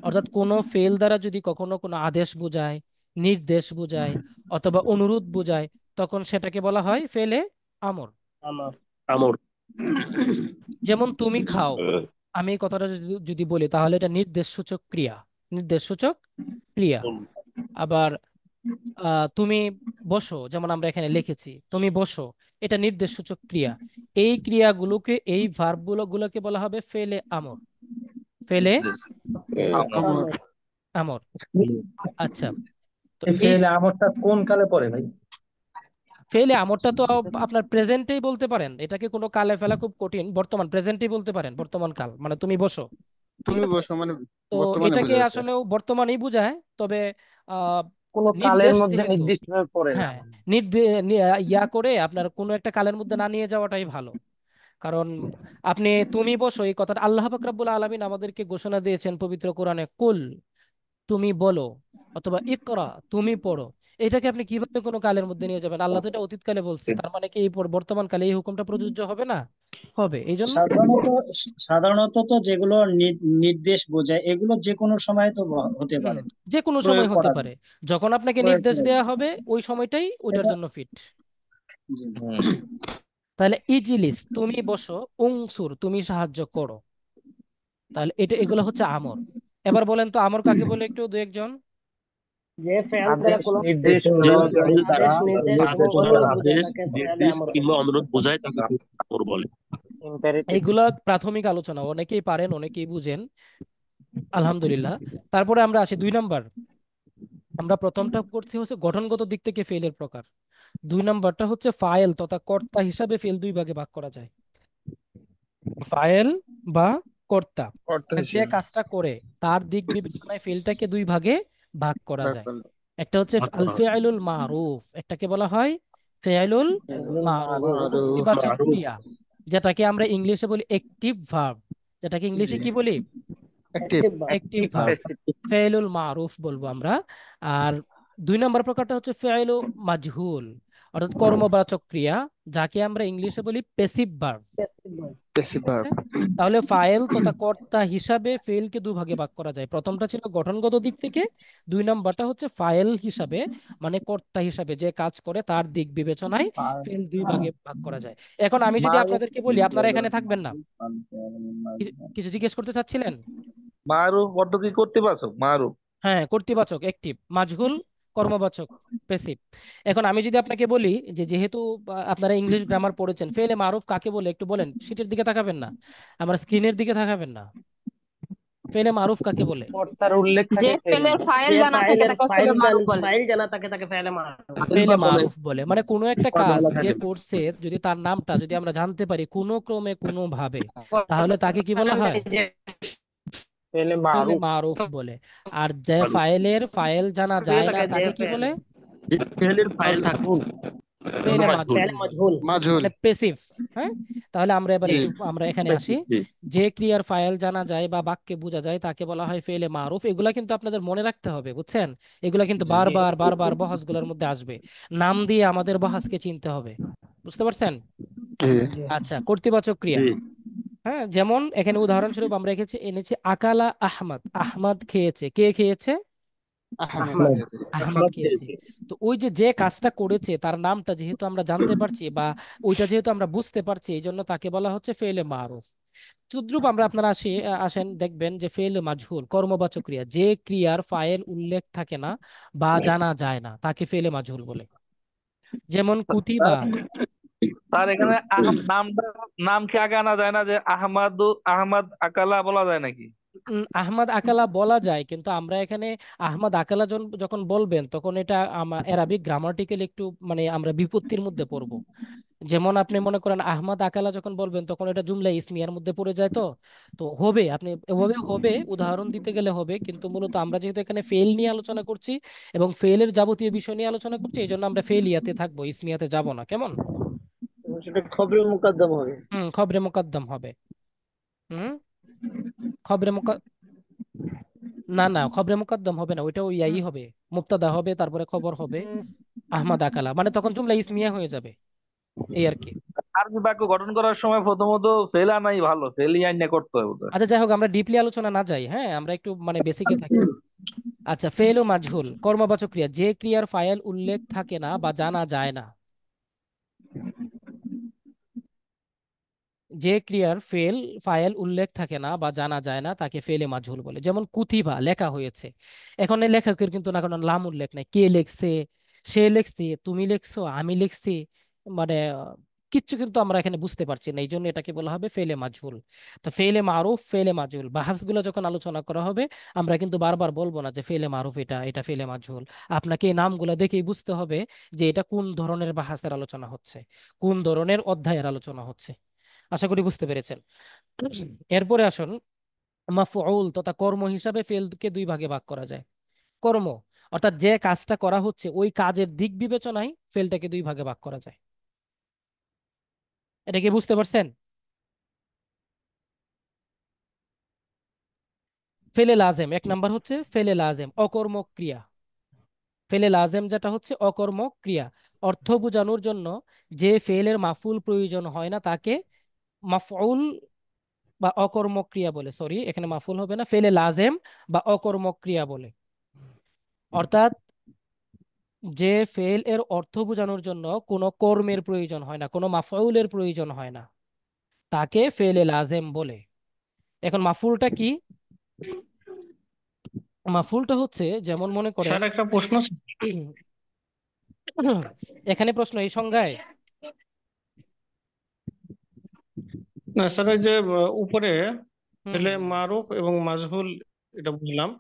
অর্থাৎ কোনো ফেল দ্বারা যদি কখনো কোনো আদেশ বোঝায়, নির্দেশ বোঝায় অথবা অনুরোধ বোঝায়, তখন সেটাকে বলা হয় ফেলে আমর। আমার আমর যেমন তুমি খাও, আমি এই কথাটা যদি যদি বলি, তাহলে এটা নির্দেশ সূচক ক্রিয়া। নির্দেশ সূচক ক্রিয়া। আবার তুমি বসো, যেমন আমরা এখানে লিখেছি তুমি বসো, এটা নির্দেশসূচক ক্রিয়া। এই ক্রিয়াগুলোকে, এই ভার্বগুলোকে বলা হবে ফেলে আমর। ফেলে আমার আমর। আচ্ছা, তো এই এই ফেলে আমরটা কোন কালে পড়ে ভাই? ফেলে আমরটা তো আপনার প্রেজেন্টেই বলতে পারেন, এটাকে কোনো কালে ফেলা খুব কঠিন, বর্তমান প্রেজেন্টেই বলতে পারেন, বর্তমান কাল মানে তুমি বসো, ঠিক তুমি আছে। বসো মানে তো বর্তমানে এটাকে বোঝাচ্ছে। আসলেও বর্তমানেই বোঝায়, তবে আহ কোনো কালের নির্দেশ মধ্যে যেহেতু, নির্দিষ্ট ভাবে পড়ে না। হ্যাঁ, ইয়া করে আপনার কোনো একটা কালের মধ্যে না নিয়ে যাওয়াটাই ভালো। কারণ আপনি তুমি বসো, এই কথাটা আল্লাহ পাক রব্বুল আলামিন আমাদেরকে ঘোষণা দিয়েছেন পবিত্র কোরআনে, কুল তুমি বলো, অথবা ইকরা তুমি পড়ো। এটাকে আপনি কিভাবে কোনো কালের মধ্যে নিয়ে যাবেন? আল্লাহ তো এটা অতীতকালে বলছে, তার মানে কি এই বর্তমান কালে এই হুকুমটা প্রযোজ্য হবে না? হবে। এই জন্য সাধারণত সাধারণত তো যেগুলো নির্দেশ বোঝায় এগুলো যে কোনো সময় তো হতে হুম, পারে, যে কোনো প্রয়োগ সময় হতে করা পারে। যখন আপনাকে প্রয়োগ নির্দেশ করা দেওয়া হবে ওই সময়টাই ওইটার এটা জন্য ফিট। জি। তাহলে ইজলিস তুমি বসো, উংসুর তুমি সাহায্য করো। তাহলে এগুলো হচ্ছে আমর। এবার বলেন তো আমর কাকে বলে, একটু দু একজন। যে ফেল দ্বারা আদেশ কোনো নির্দেশ যে অনুরোধ ফেল দ্বারা আদেশ নির্দেশ কাজ এবং করার অনুরোধ বোঝায় আদেশ, তাকে ফেলে নির্দেশ আমর কিংবা বলে। অনুরোধ বোঝায় তাকে আমর বলে। ইম্পারেটিভ। এইগুলা প্রাথমিক আলোচনা, অনেকেই পারেন অনেকেই বুঝেন, আলহামদুলিল্লাহ। তারপরে আমরা আসি 2 নাম্বার। আমরা প্রথমটা করছি হচ্ছে গঠনগত দিক থেকে ফেলের প্রকার। 2 নাম্বারটা হচ্ছে ফাইল তথা কর্তা হিসাবে ফেল 2 ভাগে ভাগ করা যায়। ফাইল বা কর্তা, অর্থ মানে যে হিসেবে কাজটা করে তার দিক বিবেচনায় ফেলটাকে 2 ভাগে ভাগ করা ভাগ যায়। করলে একটা হচ্ছে ভাগ আল করা হয়। ফেআইলুল মারুফ, একটাকে বলা হয় ফেআইলুল মারুফ, মারুফ। কর্তৃবাচক ক্রিয়া, যেটাকে আমরা ইংলিশে বলি অ্যাক্টিভ ভার্ব। যেটাকে ইংলিশে জি, কি বলি? Active. Active verb. Active verb, ফেইলুল মারুফ বলবো আমরা। আর 2 নম্বর প্রকারটা হচ্ছে ফেইলু মাজহুল, অর্থাৎ কর্মবাচক ক্রিয়া, যাকে আমরা ইংলিশে বলি passive verb. Passive voice. Passive ঠিক আছে। ভার্ব। তাহলে ফাইল তথা কর্তা হিসাবে ফেলকে 2 ভাগে ভাগ করা যায়। প্রথমটা ছিল গঠনগত দিক থেকে, 2 নম্বরটা হচ্ছে ফাইল হিসাবে, মানে কর্তা হিসাবে যে কাজ করে তার দিক বিবেচনায় ফেল 2 ভাগে ভাগ করা যায়। এখন আমি যদি মারুফ আপনাদেরকে বলি, আপনারা এখানে থাকবেন না, কিছু জিজ্ঞেস করতে চাচ্ছিলেন? মারুফ অর্থ কি কর্তৃবাচক? মারুফ হ্যাঁ, কর্তৃবাচক অ্যাক্টিভ, মাজহুল কর্মবাচক প্যাসিভ। এখন আমি যদি আপনাকে বলি যে যেহেতু আপনারা ইংলিশ গ্রামার পড়েছেন, ফেলে মারুফ কাকে বলে একটু বলেন। শীটের দিকে তাকাবেন না, আমার স্ক্রিনের দিকে তাকাবেন না। ফেলে মারুফ কাকে বলে? কর্তার উল্লেখ যে থাকে ফেল। ফেলের ফাইল যে জানা থাকে তাকে ফেলে মারুফ বলে। ফাইল জানা তাকে তাকে ফেলে মারুফ। ফেলে মারুফ বলে, মানে কোনো একটা কাজ যে থাকে। করছে যদি তার নামটা যদি আমরা জানতে পারি কোনো ক্রমে কোনো ভাবে, তাহলে তাকে কি বলা হয়? ফেলে ফেলে মারুফ। মারুফ বলে। আর যে মারুফ। ফাইলের ফাইল জানা যায় না তাকে যে তাকে কি ফেল বলে? যে ফেলের ফাইল থাকে ফেলে মাজহুল। মাজহুল ফেলে বলে, মজহুল। মাজহুল। মানে পেসিভ। হ্যাঁ, তাহলে আমরা এবার জি। একটু আমরা এখানে আসি। জি। যে ক্রিয়ার ফাইল জানা যায় বা বাক্যে বোঝা যায় তাকে বলা হয় ফেলে মারুফ। এগুলা কিন্তু আপনাদের মনে রাখতে হবে, বুঝছেন? এগুলা কিন্তু জি। বারবার বারবার বহাসগুলোর মধ্যে আসবে, নাম দিয়ে আমাদের বহাসকে চিনতে হবে, বুঝতে পারছেন? জি। আচ্ছা, কর্তৃবাচক ক্রিয়া। জি। হ্যাঁ, যেমন এখানে উদাহরণস্বরূপ আমরা এনেছি আকালা আহমদ, আহমদ খেয়েছে। কে খেয়েছে? আহমেদ আহমদ। খেয়েছে। আহমদ আহমদ খেয়েছে। খেয়েছে। তো ওই যে যে কাজটা করেছে তার নামটা যেহেতু আমরা জানতে পারছি বা ওইটা যেহেতু আমরা বুঝতে পারছি, এই জন্য তাকে বলা হচ্ছে ফেলে মারুফ। তদ্রুপ আমরা আপনারা আসেন দেখবেন যে ফেল মাজহুল কর্মবাচক ক্রিয়া, যে ক্রিয়ার ফাইল উল্লেখ থাকে না বা জানা যায় না তাকে ফেলে মাজহুল বলে। যেমন কুতিবা। তার এখানে নাম কি আগে আনা যায় না? যে আহমদ আকালা বলা যায় নাকি? আহমদ আকালা বলা যায়, কিন্তু আমরা এখানে আহমদ আকালা যখন বলবেন তখন এটা অ্যারাবিক গ্রামাটিক্যাল একটু মানে আমরা বিপত্তির মধ্যে পড়বো। যেমন আপনি মনে করেন আহমদ আকালা যখন বলবেন তখন এটা জুমলা ইসমিয়ার মধ্যে পড়ে যায়। তো তো হবে, আপনি এভাবে হবে, উদাহরণ দিতে গেলে হবে, কিন্তু মূলত আমরা যেহেতু এখানে ফেল নিয়ে আলোচনা করছি এবং ফেলের যাবতীয় বিষয় নিয়ে আলোচনা করছি, এই জন্য আমরা ফেলিয়াতে থাকবো, ইসমিয়াতে যাব না। কেমন? সেটা খবরে মুকদ্দম হবে। খবরে মুকদ্দম হবে। হুম, খবরে না না, খবরে মুকদ্দম হবে না, ওইটা ওই ইয়াই হবে, মুবতাদা হবে তারপরে খবর হবে। আহমদ আকালা মানে তখন জুমলা ইসমিয়া হয়ে যাবে, এই আর কি। আরবি বাক্য গঠন করার সময় প্রথমত ফেল আনাই ভালো, ফেল আইনা করতে হবে বোধহয়। আচ্ছা, যাই হোক, আমরা ডিপলি আলোচনা না যাই, হ্যাঁ, আমরা একটু মানে বেসিকে থাকি। আচ্ছা, ফেল ও মাজহুল কর্মবাচক ক্রিয়া, যে ক্রিয়ার ফাইল উল্লেখ থাকে না বা জানা যায় না। যে ক্রিয়ার ফেল ফাইল উল্লেখ থাকে না বা জানা যায় না তাকে ফেলে মাজহুল বলে। যেমন কুতিবা লেখা হয়েছে, এখন এই লেখকের কিন্তু না কোনো নাম উল্লেখ নাই, কে লেখছে, সে লেখছে, তুমি লেখছো, আমি লিখছি, মানে কিচ্ছু কিন্তু আমরা এখানে বুঝতে পারছি না, এই জন্য এটাকে বলা হবে ফেলে মাজহুল। তো ফেলে মারুফ ফেলে মাজহুল বাহাস গুলো যখন আলোচনা করা হবে আমরা কিন্তু বারবার বলবো না যে ফেলে মারুফ এটা, এটা ফেলে মাজহুল। আপনাকে এই নামগুলো দেখেই বুঝতে হবে যে এটা কোন ধরনের বাহাসের আলোচনা হচ্ছে, কোন ধরনের অধ্যায়ের আলোচনা হচ্ছে। আশা করি বুঝতে পেরেছেন। এরপরে আসুন, মাফউল তথা কর্ম হিসাবে ফেলকে দুই ভাগে ভাগ করা যায়। কর্ম অর্থাৎ যে কাজটা করা হচ্ছে ওই কাজের দিক বিবেচনায় ফেলটাকে দুই ভাগে ভাগ করা যায়। এটা কি বুঝতে পারছেন? ফেলে লাজেম এক নাম্বার হচ্ছে ফেলে লাজেম অকর্মক ক্রিয়া। ফেলে লাজেম যেটা হচ্ছে অকর্মক ক্রিয়া, অর্থ বোঝানোর জন্য যে ফেলের মাফুল প্রয়োজন হয় না তাকে মাফউল বা অকর্মক ক্রিয়া বলে। সরি, এখানে মাফুল হবে না, ফেলে লাজেম বা অকর্মক ক্রিয়া বলে। অর্থাৎ যে ফেল এর অর্থ বোঝানোর জন্য কোনো কর্মের প্রয়োজন হয় না, কোনো মাফউলের প্রয়োজন হয় না, তাকে ফেলে লাজেম বলে। এখন মাফুলটা কি? মাফুলটা হচ্ছে যেমন মনে করেন, স্যার একটা প্রশ্ন ছিল। এখানে প্রশ্ন এই সংজ্ঞায়। না স্যার, ওই যে উপরে হুম ফেলে হুম। মারুফ এবং মাজহুল এটা বুঝলাম,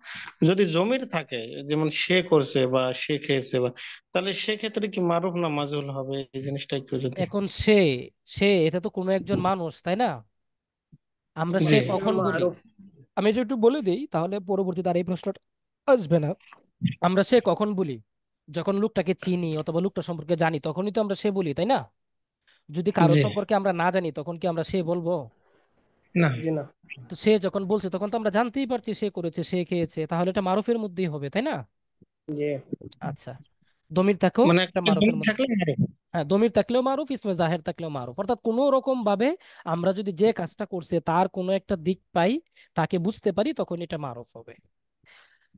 যদি জমির থাকে যেমন সে করছে বা সে খেয়েছে বা, তাহলে সেক্ষেত্রে কি মারুফ না মাজহুল হবে, এই জিনিসটা একটু যদি। এখন সে, সে এটা তো কোনো একজন মানুষ, তাই না? আমরা সে জি। কখন বলি? মারুফ। আমি যদি একটু বলে দিই তাহলে পরবর্তীতে আর এই প্রশ্নটা আসবে না। আমরা সে কখন বলি? যখন লোকটাকে চিনি অথবা লোকটা সম্পর্কে জানি তখনই তো আমরা সে বলি, তাই না? যদি কারো জি। সম্পর্কে আমরা না জানি তখন কি আমরা সে বলবো? না। জি না। তো সে যখন বলছে তখন তো আমরা জানতেই পারছি সে করেছে, সে খেয়েছে, তাহলে এটা মারুফের মধ্যেই হবে, তাই না? জি। আচ্ছা, দমির থাকুক মানে এটা একটা মারুফের জমির মধ্যে। থাকলে মারুফ। হ্যাঁ, দমির থাকলেও মারুফ, ইসমে জাহের থাকলেও মারুফ। অর্থাৎ কোনো রকম ভাবে আমরা যদি যে কাজটা করছে তার কোনো একটা দিক পাই, তাকে বুঝতে পারি, তখন এটা মারুফ হবে।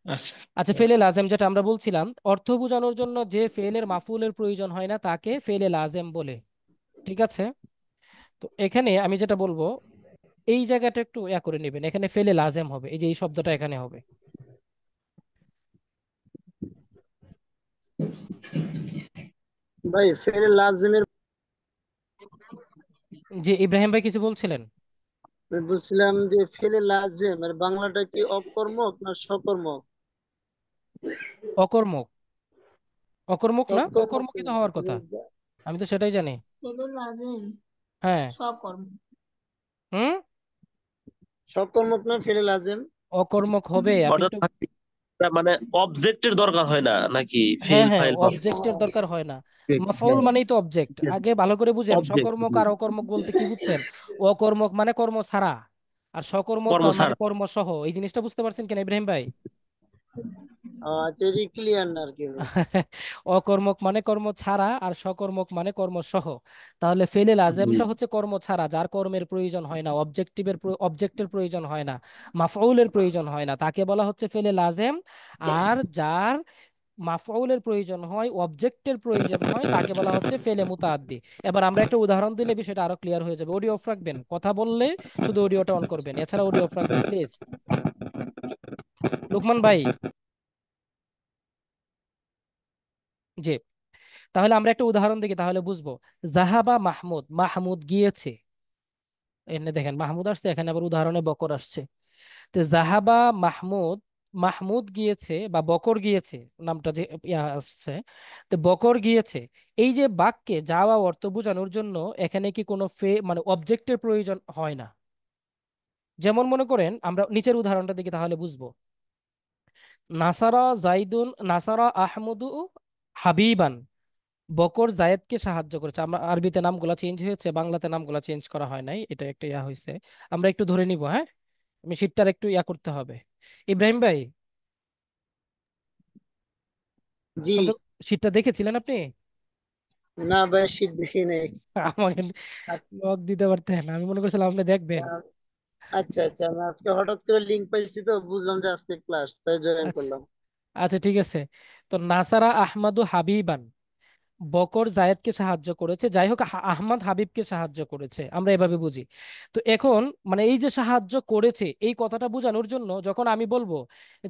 আচ্ছা। আচ্ছা, ফেলে লাজেম যেটা আমরা বলছিলাম, অর্থ বোঝানোর জন্য যে ফেলের মাফুলের প্রয়োজন হয় না তাকে ফেলে লাজেম বলে। ঠিক আছে, তো এখানে আমি যেটা বলবো এই জায়গাটা একটু করে নেবেন, এখানে ফেলে লাজেম হবে, এই যে এই শব্দটা এখানে হবে। ভাই ফেলে লাজিমের যে ইব্রাহিম ভাই কিছু বলছিলেন? আমি বলছিলাম যে ফেলে লাজেম এর বাংলাটা কি অকর্মক না সকর্মক? অকর্মক। অকর্মক না, সকর্মক অকর্মকই তো হওয়ার কথা, আমি তো সেটাই জানি। হ্যাঁ। হুম। সকর্মক না ফেলে লাজেম? অকর্মক হবে, আপনি অর্থাৎ একটু। মানে অবজেক্টের দরকার হয় না নাকি হ্যাঁ ফেল হ্যাঁ, ফাইল মাফ অবজেক্টের দরকার হয় না। মাফউল মানেই তো অবজেক্ট, আগে ভালো করে বুঝেন। অবজেক্ট সকর্মক আর অকর্মক বলতে কি বুঝছেন? অকর্মক মানে কর্ম ছাড়া, আর সকর্মক কর্ম মানে ছাড়া। কর্ম সহ। এই জিনিসটা বুঝতে পারছেন কিনা ইব্রাহিম ভাই? আচ্ছা, ক্লিয়ার না আর কি ভাই। অকর্মক মানে কর্ম ছাড়া আর সকর্মক মানে কর্ম সহ। তাহলে ফেলে জি। লাজেমটা হচ্ছে কর্ম ছাড়া, যার কর্মের প্রয়োজন হয় না, অবজেক্টের প্রয়োজন হয় না, মাফউলের প্রয়োজন হয় না, তাকে বলা হচ্ছে ফেলে লাজেম। আর যার মাফউলের প্রয়োজন হয়, অবজেক্টের প্রয়োজন হয়, তাকে বলা হচ্ছে ফেলে মুতাআদ্দি। এবার আমরা একটা উদাহরণ দিলে বিষয়টা আরো ক্লিয়ার হয়ে যাবে। অডিও অফ রাখবেন, কথা বললে শুধু অডিওটা অন করবেন, এছাড়া অডিও অফ রাখবেন প্লিজ। লুকমান ভাই। জি, তাহলে আমরা একটা উদাহরণ দেখি তাহলে বুঝবো। জাহাবা মাহমুদ, মাহমুদ গিয়েছে। এখানে দেখেন মাহমুদ আসছে, এখানে আবার উদাহরণে বকর আসছে। তো জাহাবা মাহমুদ, মাহমুদ গিয়েছে বা বকর গিয়েছে, নামটা যে আসছে, তো বকর গিয়েছে। এই যে বাক্যে যাওয়া অর্থ বোঝানোর জন্য এখানে কি কোনো মানে অবজেক্টের প্রয়োজন হয় না। যেমন মনে করেন আমরা নিচের উদাহরণটা দেখি তাহলে বুঝবো। নাসারা জাইদুন, নাসারা আহমদু হাবিবান, বকর জায়েদকে সাহায্য করেছে। আমরা আরবিতে নামগুলা চেঞ্জ হয়েছে, বাংলাতে নামগুলা চেঞ্জ করা হয় নাই, এটা একটা হয়েছে। আমরা একটু ধরে নিব, হ্যাঁ, আমি শীটটার একটু করতে হবে। ইব্রাহিম ভাই, জি। শুনতে, শীটটা দেখেছিলেন আপনি? না ভাই, শীত দেখি নাই। আমাকে নক দিতে পারতেন, আমি মনে করছিলাম আপনি দেখবেন। আচ্ছা আচ্ছা, আমি আজকে হঠাৎ করে লিংক পাইছি তো বুঝলাম যে আজকে ক্লাস, তাই জয়েন আচ্ছা করলাম। আচ্ছা, ঠিক আছে। তো নাসারা আহমাদু হাবিবান, বকর জায়েদকে সাহায্য করেছে, যাই হোক আহমদ হাবিবকে সাহায্য করেছে, আমরা এভাবে বুঝি। তো এখন মানে এই যে সাহায্য করেছে এই কথাটা বোঝানোর জন্য যখন আমি বলবো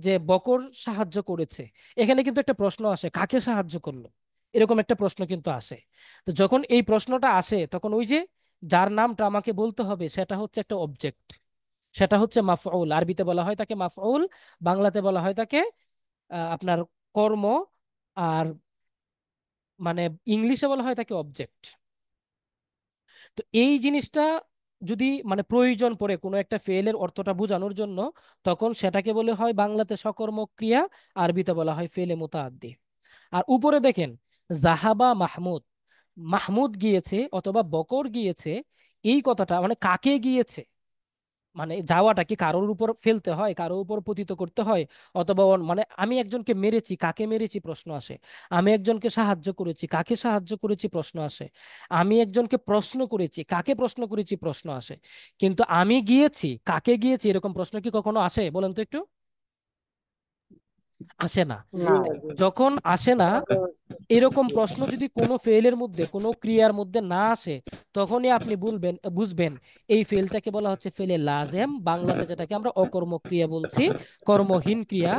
যে বকর সাহায্য করেছে, এখানে কিন্তু একটা প্রশ্ন আসে, কাকে সাহায্য করলো, এরকম একটা প্রশ্ন কিন্তু আসে। তো যখন এই প্রশ্নটা আসে তখন ওই যে যার নামটা আমাকে বলতে হবে সেটা হচ্ছে একটা অবজেক্ট, সেটা হচ্ছে মাফউল, আরবিতে বলা হয় তাকে মাফউল, বাংলাতে বলা হয় তাকে আপনার কর্ম, আর মানে ইংলিশে বলা হয় তাকে অবজেক্ট। তো এই জিনিসটা যদি মানে প্রয়োজন পড়ে কোনো একটা ফেলের অর্থটা বোঝানোর জন্য, তখন সেটাকে বলে হয় বাংলাতে সকর্মক ক্রিয়া, আরবিতে বলা হয় ফেলে মুতাআদ্দি। আর উপরে দেখেন জাহাবা মাহমুদ, মাহমুদ গিয়েছে অথবা বকর গিয়েছে, এই কথাটা মানে কাকে গিয়েছে, মানে যাওয়াটা কি কারোর উপর ফেলতে হয়, কারোর উপর পতিত করতে হয়, অথবা মানে আমি একজনকে মেরেছি, কাকে মেরেছি প্রশ্ন আসে। আমি একজনকে সাহায্য করেছি, কাকে সাহায্য করেছি প্রশ্ন আসে। আমি একজনকে প্রশ্ন করেছি, কাকে প্রশ্ন করেছি প্রশ্ন আসে। কিন্তু আমি গিয়েছি, কাকে গিয়েছি, এরকম প্রশ্ন কি কখনো আসে বলেন তো একটু? আসে না। জি না। না জি না। যখন আসে না, এরকম প্রশ্ন যদি কোনো ফেলের মধ্যে কোনো ক্রিয়ার মধ্যে না আসে, তখনই আপনি বুঝবেন এই ফেলটাকে বলা হচ্ছে ফেলে লাজেম, বাংলাতে যেটাকে আমরা অকর্ম ক্রিয়া বলছি, কর্মহীন ক্রিয়া।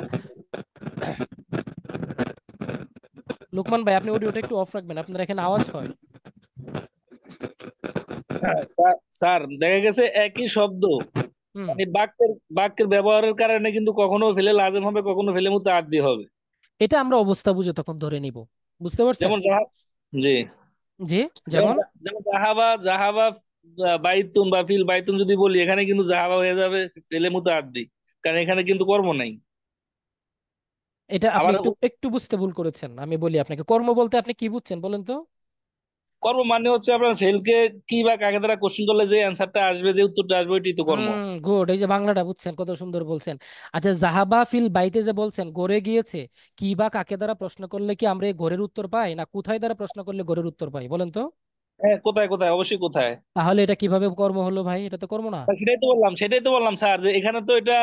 লোকমান ভাই আপনি অডিওটা একটু অফ রাখবেন, আপনার এখানে আওয়াজ হয়। স্যার দেখা গেছে একই শব্দ হুম। মানে বাক্যের বাক্যের ব্যবহারের কারণে কিন্তু কখনো ফেলে লাজেম হবে, কখনো ফেলে মুতাআদ্দি হবে। এটা আমরা অবস্থা বুঝে তখন ধরে নিব, বুঝতে পারছেন? যেমন জি, জি। যেমন যেমন যেমন জাহাবা জাহাবা বাইতুন বা ফিল বাইতুন যদি বলি, এখানে কিন্তু জাহাবা হয়ে যাবে ফেলে মুতাআদ্দি, কারণ এখানে কিন্তু কর্ম নাই। এটা আপনি আবার একটু একটু বুঝতে ভুল করেছেন, আমি বলি আপনাকে, কর্ম বলতে আপনি কি বুঝছেন বলেন তো? কর্ম মানে হচ্ছে আপনার ফেলকে কি বা কাকে দ্বারা কোশ্চেন করলে যে অ্যান্সারটা আসবে, যে উত্তরটা আসবে, ওইটাই তো কর্ম। গুড, এই যে বাংলাটা বুঝছেন, কত সুন্দর বলছেন। আচ্ছা, জাহাবা ফিল বাইতে যে বলছেন গড়ে গিয়েছে, কি বা কাকে দ্বারা প্রশ্ন করলে কি আমরা এই ঘরের উত্তর পাই, না কোথায় দ্বারা প্রশ্ন করলে ঘরের উত্তর পাই বলেন তো? হ্যাঁ, কোথায় কোথায়, অবশ্যই কোথায়। তাহলে এটা কিভাবে কর্ম হলো ভাই? এটা তো কর্ম না। সেটাই তো বললাম স্যার, যে এখানে তো এটা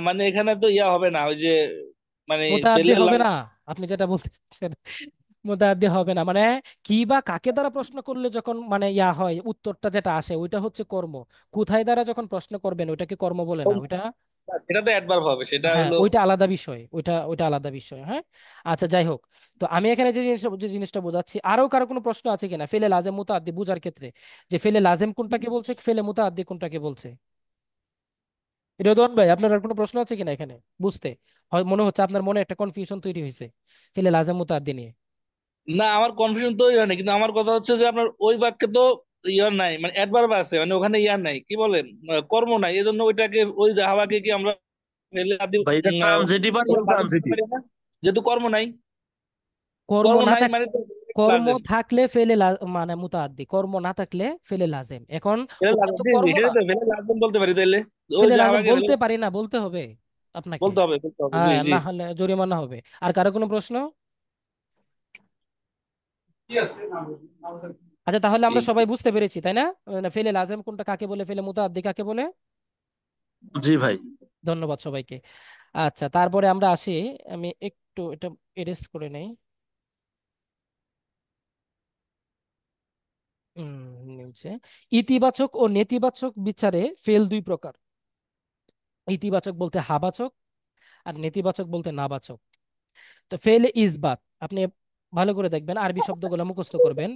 মানে এখানে তো ইয়া হবে না, ওই যে মানে মুতাআদ্দি ফেলে হবে না, আপনি যেটা বলতেছেন মুতাআদ্দি হবে না, মানে কি বা কাকে দ্বারা প্রশ্ন করলে যখন মানে ইয়া হয় উত্তরটা যেটা আসে ওইটা হচ্ছে কর্ম। কোথায় দ্বারা যখন প্রশ্ন করবেন ওইটাকে কর্ম বলে না, ওইটা সেটা তো অ্যাডভার্ব হবে, সেটা হ্যাঁ হলো। ওইটা আলাদা বিষয়, ওইটা ওইটা আলাদা বিষয়, হ্যাঁ। আচ্ছা যাই হোক, তো আমি এখানে যে জিনিসটা বোঝাচ্ছি, আরো কারো কোনো প্রশ্ন আছে কিনা ফেলে লাজেম মুতাআদ্দি বুঝার ক্ষেত্রে, যে ফেলে লাজেম কোনটাকে বলছে, ফেলে মুতাআদ্দি কোনটাকে বলছে? রেদওয়ান ভাই আপনার আর কোনো প্রশ্ন আছে কিনা এখানে বুঝতে? হয় মনে হচ্ছে আপনার মনে একটা কনফিউশন তৈরি হয়েছে ফেলে লাজেম মুতাআদ্দি নিয়ে। না, আমার কনফিউশন তৈরি হয় না, কিন্তু আমার কথা হচ্ছে যে আপনার ওই বাক্যে তো ইয়ার নাই, মানে অ্যাডভার্ব আছে, মানে ওখানে ইয়ার নাই, কি বলেন, কর্ম নাই, এজন্য ওইটাকে ওই জাহাবাকে কি আমরা ফেলে ভাই এটা ট্রানজিটিভ আর নন দিতে ট্রানজিটিভ। পারি না? যেহেতু কর্ম নাই, কর্ম কর্ম না নাই থাক মানে তো কর্ম লাজেম। থাকলে ফেলে মানে মুতাআদ্দি, কর্ম না থাকলে ফেলে লাজেম। এখন ফেলে ওটা লাজেম, তো জি জি, কর্ম না, সেটাই তো, ফেলে লাজেম বলতে পারি তাইলে, ওই ফেলে লাজেম জাহাবাকে ফেলে বলতে পারি না, বলতে হবে আপনাকে। বলতে হবে, জি হ্যাঁ, জি। না হলে জরিমানা হবে। আর কারো কোনো প্রশ্ন? আচ্ছা তাহলে আমরা সবাই বুঝতে পেরেছি তাই না, মানে ফেলে লাজেম কোনটা কাকে বলে, ফেলে মুতাআদ্দি কাকে বলে। জি ভাই। ধন্যবাদ সবাইকে। আচ্ছা তারপরে আমরা আসি, আমি একটু এটা এরেজ করে নেই। নিচে ইতিবাচক ও নেতিবাচক বিচারে ফেল দুই প্রকার। ইতিবাচক বলতে হাবাচক, আর নেতিবাচক বলতে নাবাচক। তো ফেল ইসবাত আপনি ভালো করে দেখবেন, আরবি শব্দগুলো মুখস্থ করবেন।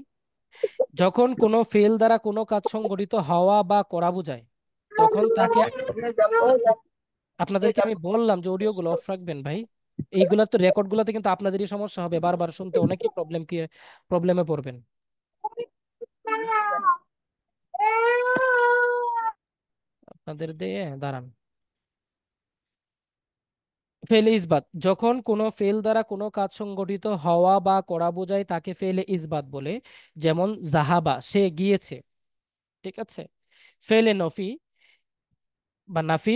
যখন কোনো ফেল দ্বারা কোনো কাজ সংঘটিত হওয়া বা করা বোঝায়, তখন তাকে, আপনাদেরকে আমি বললাম যে অডিওগুলো অফ রাখবেন ভাই, এইগুলা তো রেকর্ড গুলাতে কিন্তু আপনাদেরই সমস্যা হবে, বারবার শুনতে অনেকেই প্রবলেমে পড়বেন। আপনাদের দিয়ে দাঁড়ান। ফেলে ইসবাত, যখন কোনো ফেল দ্বারা কোনো কাজ সংঘটিত হওয়া বা করা বোঝায় তাকে ফেলে ইসবাত বলে। যেমন জাহাবা সে গিয়েছে, ঠিক আছে। ফেলে নফি বা নাফি,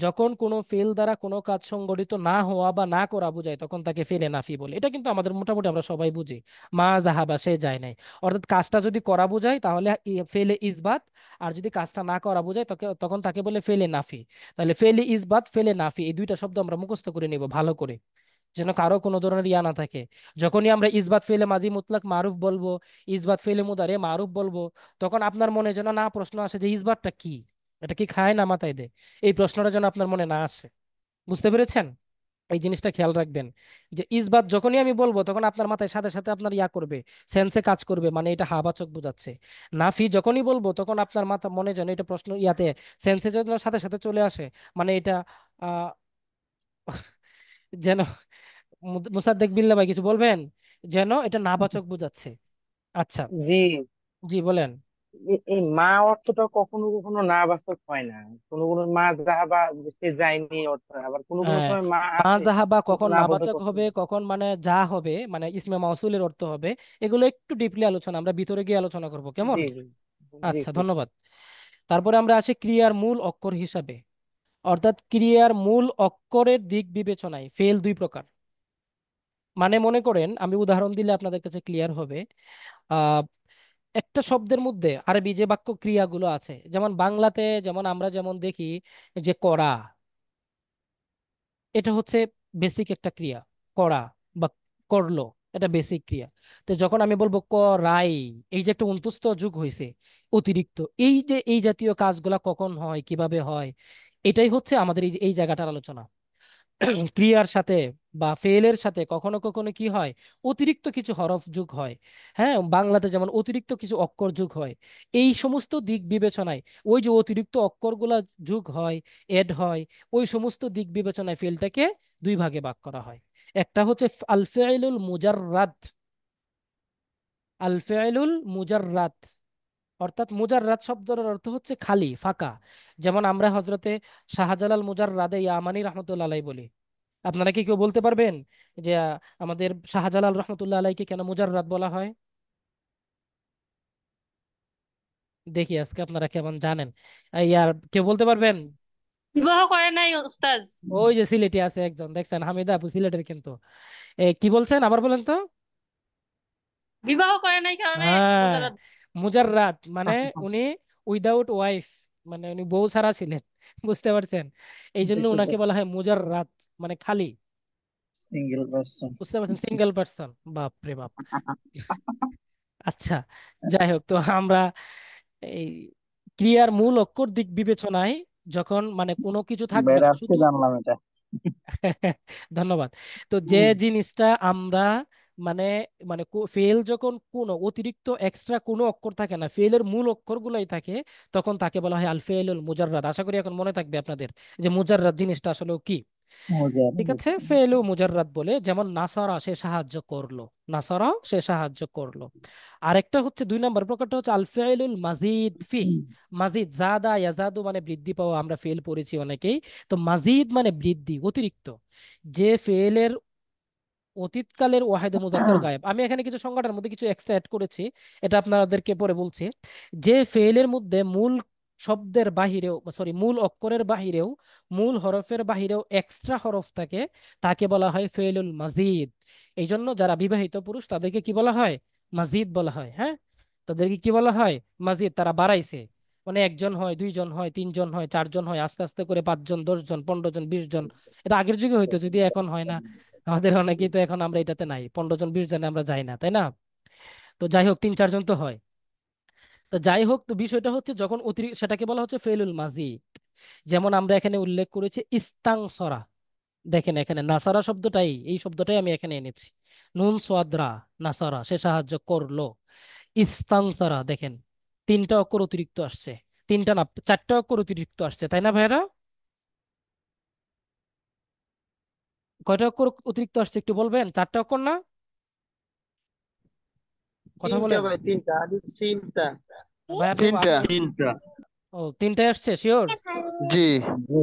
যখন কোনো ফেল দ্বারা কোনো কাজ সংঘটিত না হওয়া বা না করা বোঝায় তখন তাকে ফেলে নাফি বলে। এটা কিন্তু আমাদের মোটামুটি আমরা সবাই বুঝি, মা জাহাবা সে যায় নাই। অর্থাৎ কাজটা যদি করা বোঝায় তাহলে ফেলে ইসবাত, আর যদি কাজটা না করা বোঝায় তখন তাকে বলে ফেলে নাফি। তাহলে ফেলে ইসবাত ফেলে নাফি এই দুইটা শব্দ আমরা মুখস্থ করে নিব ভালো করে। যেন কারো কোনো ধরনের ইয়া না থাকে। যখনই আমরা ইসবাত ফেলে মাজি মুতলাক মারুফ বলবো, ইসবাত ফেলে মুদারে মারুফ বলবো, তখন আপনার মনে যেন না প্রশ্ন আসে যে ইসবাতটা কি, এটা কি খায় না মাথায় দেয়, এই প্রশ্নটা যেন আপনার মনে না আসে। বুঝতে পেরেছেন? এই জিনিসটা খেয়াল রাখবেন যে ইসবাত যখনই আমি বলবো তখন আপনার মাথায় সাথে সাথে আপনার ইয়া করবে, সেন্সে কাজ করবে, মানে এটা হাবাচক বোঝাচ্ছে। নাফি যখনই বলবো তখন আপনার মাথা মনে যেন এটা প্রশ্ন ইয়াতে সেন্সে যেন সাথে সাথে চলে আসে, মানে এটা আহ যেন মুসাদ্দেক বিল্লাহ ভাই কিছু বলবেন, যেন এটা নাবাচক বোঝাচ্ছে। আচ্ছা, জি, জি বলেন। এই মা অর্থটা কখনো কখনো না বাস্তব হয় না। কোনো কোনো মা যাহা বা সে যায়নি অর্থ হয়, আবার কোনো কোনো হ্যাঁ, সময় মা মা আছে যাহাবা কিন্তু কখন না বোধক নাবাচক অর্থ হবে, হয়। কখন মানে যা হবে, মানে ইসমে মাউসুলের অর্থ হবে, এগুলো একটু ডিপলি আলোচনা আমরা ভিতরে গিয়ে আলোচনা করব, কেমন? জি জি জি আচ্ছা, জি। ধন্যবাদ। তারপরে আমরা আসি ক্রিয়ার মূল অক্ষর হিসাবে, অর্থাৎ ক্রিয়ার মূল অক্ষরের দিক বিবেচনায় ফেল দুই প্রকার। মানে মনে করেন, আমি উদাহরণ দিলে আপনাদের কাছে ক্লিয়ার হবে। আহ একটা শব্দের মধ্যে আরবি যে বাক্য ক্রিয়াগুলো আছে, যেমন বাংলাতে যেমন আমরা যেমন দেখি যে করা, এটা হচ্ছে বেসিক একটা ক্রিয়া। করা বা করলো, এটা বেসিক ক্রিয়া। তো যখন আমি বলবো করাই, এই যে একটা অন্তস্থ যুগ হয়েছে অতিরিক্ত, এই যে এই জাতীয় কাজগুলা কখন হয় কিভাবে হয়, এটাই হচ্ছে আমাদের এই যে এই জায়গাটার আলোচনা। ক্রিয়ার সাথে বা ফেলের সাথে কখনো কখনো কি হয়, অতিরিক্ত কিছু হরফ যোগ হয়। হ্যাঁ, বাংলাতে যেমন অতিরিক্ত কিছু অক্ষর যোগ হয়। এই সমস্ত দিক বিবেচনায় ওই যে অতিরিক্ত অক্ষরগুলা যোগ হয়, এড হয়, ওই সমস্ত দিক বিবেচনায় ফেলটাকে দুই ভাগে ভাগ করা হয়। একটা হচ্ছে আল ফেইলুল মুজাররাদ, আল ফেইলুল মুজাররাদ, অর্থাৎ মুজাররাদ শব্দের অর্থ হচ্ছে খালি ফাঁকা। যেমন আমরা হজরতে শাহজালাল মুজাররাদে ইয়ামানি রহমতুল্লাহ আলাই বলি। আপনারা কি কেউ বলতে পারবেন যে আমাদের শাহজালাল রহমতুল্লাহ আলাইকে কেন মুজাররাদ বলা হয়? দেখি আজকে আপনারা কেমন জানেন। ইয়ার কেউ বলতে পারবেন? বিবাহ করে নাই উস্তাজ। ওই যে সিলেটি আছে একজন, দেখছেন হামিদা আপু সিলেটের কিন্তু। কি বলছেন, আবার বলেন তো। বিবাহ করে নাই কারণে হ্যাঁ, মুজারাদ। মুজাররাদ মানে উনি উইদাউট ওয়াইফ, মানে উনি বউ ছাড়া ছিলেন। বুঝতে পারছেন? এই জন্য উনাকে বলা হয় মুজাররাদ, মানে খালি। Single person. বুঝতে পারছেন, সিঙ্গেল পার্সন। বাপ রে বাপ। আচ্ছা, যাই হোক, তো আমরা এই ক্রিয়ার মূল অক্ষর দিক বিবেচনায় যখন মানে কোনো কিছু থাকবে বের না আজকে শুধু। জানলাম এটা। ধন্যবাদ। তো যে জিনিসটা আমরা মানে মানে ফেল যখন কোনো অতিরিক্ত এক্সট্রা কোনো অক্ষর থাকে না, ফেলের মূল অক্ষরগুলাই থাকে, তখন তাকে বলা হয় আল ফেলুল মুজাররাদ। আশা করি এখন মনে থাকবে আপনাদের যে মুজাররাদ জিনিসটা আসলে কি। মজার। ঠিক আছে, ফেলু মুজাররাদ বলে, যেমন নাসারা সে সাহায্য করলো, নাসারা সে সাহায্য করলো। আরেকটা হচ্ছে দুই নম্বর প্রকারটা হচ্ছে আল ফেলুল মাজিদ ফি। মাজিদ জাদা ইয়াজাদু মানে বৃদ্ধি পাওয়া, আমরা ফেল পড়েছি অনেকেই। তো মাজিদ মানে বৃদ্ধি, অতিরিক্ত। যে ফেলের অতীতকালের ওয়াহেদে মুজাক্কার গায়েব, আমি এখানে কিছু সংজ্ঞাটার মধ্যে কিছু এক্সট্রা অ্যাড করেছি, এটা আপনাদেরকে পরে বলছি। যে ফেলের মধ্যে মূল শব্দের বাহিরেও, সরি মূল অক্ষরের বাহিরেও, মূল হরফের বাহিরেও এক্সট্রা হরফ থাকে, তাকে বলা হয় ফেলুল মাজিদ। এই জন্য যারা বিবাহিত পুরুষ তাদেরকে কি বলা হয়? মাজিদ বলা হয়। হ্যাঁ, তাদেরকে কি বলা হয়? মাজিদ, তারা বাড়াইছে। মানে একজন হয়, দুইজন হয়, তিনজন হয়, চারজন হয়, আস্তে আস্তে করে 5 জন, 10 জন, 15 জন, 20 জন। এটা আগের যুগে হইতো, যদি এখন হয় না। আমাদের অনেকেই তো এখন আমরা এটাতে নাই, 15 জন 20 জনে আমরা যাই না, তাই না? তো যাই হোক, 3 4 জন তো হয়। তো যাই হোক, তো বিষয়টা হচ্ছে যখন অতিরিক্ত, সেটাকে বলা হচ্ছে ফেলুল মাজি। যেমন আমরা এখানে উল্লেখ করেছি ইস্তাংসরা। দেখেন এখানে নাসারা শব্দটাই, এই শব্দটাই আমি এখানে এনেছি। নুন সোয়াদ্রা, নাসারা সে সাহায্য করলো। ইস্তাংসারা দেখেন, 3টা অক্ষর অতিরিক্ত আসছে। তিনটা না, 4টা অক্ষর অতিরিক্ত আসছে, তাই না ভাইরা? কয়টা অক্ষর অতিরিক্ত আসছে একটু বলবেন? 4টা অক্ষর না? কথা তিনটা বলেন। ভাই, তিনটা আলিফ সিনটা। ভাই আপনি তিনটা। আপনি তিনটা। ও, 3টায় আসছে শিওর? জি, জি।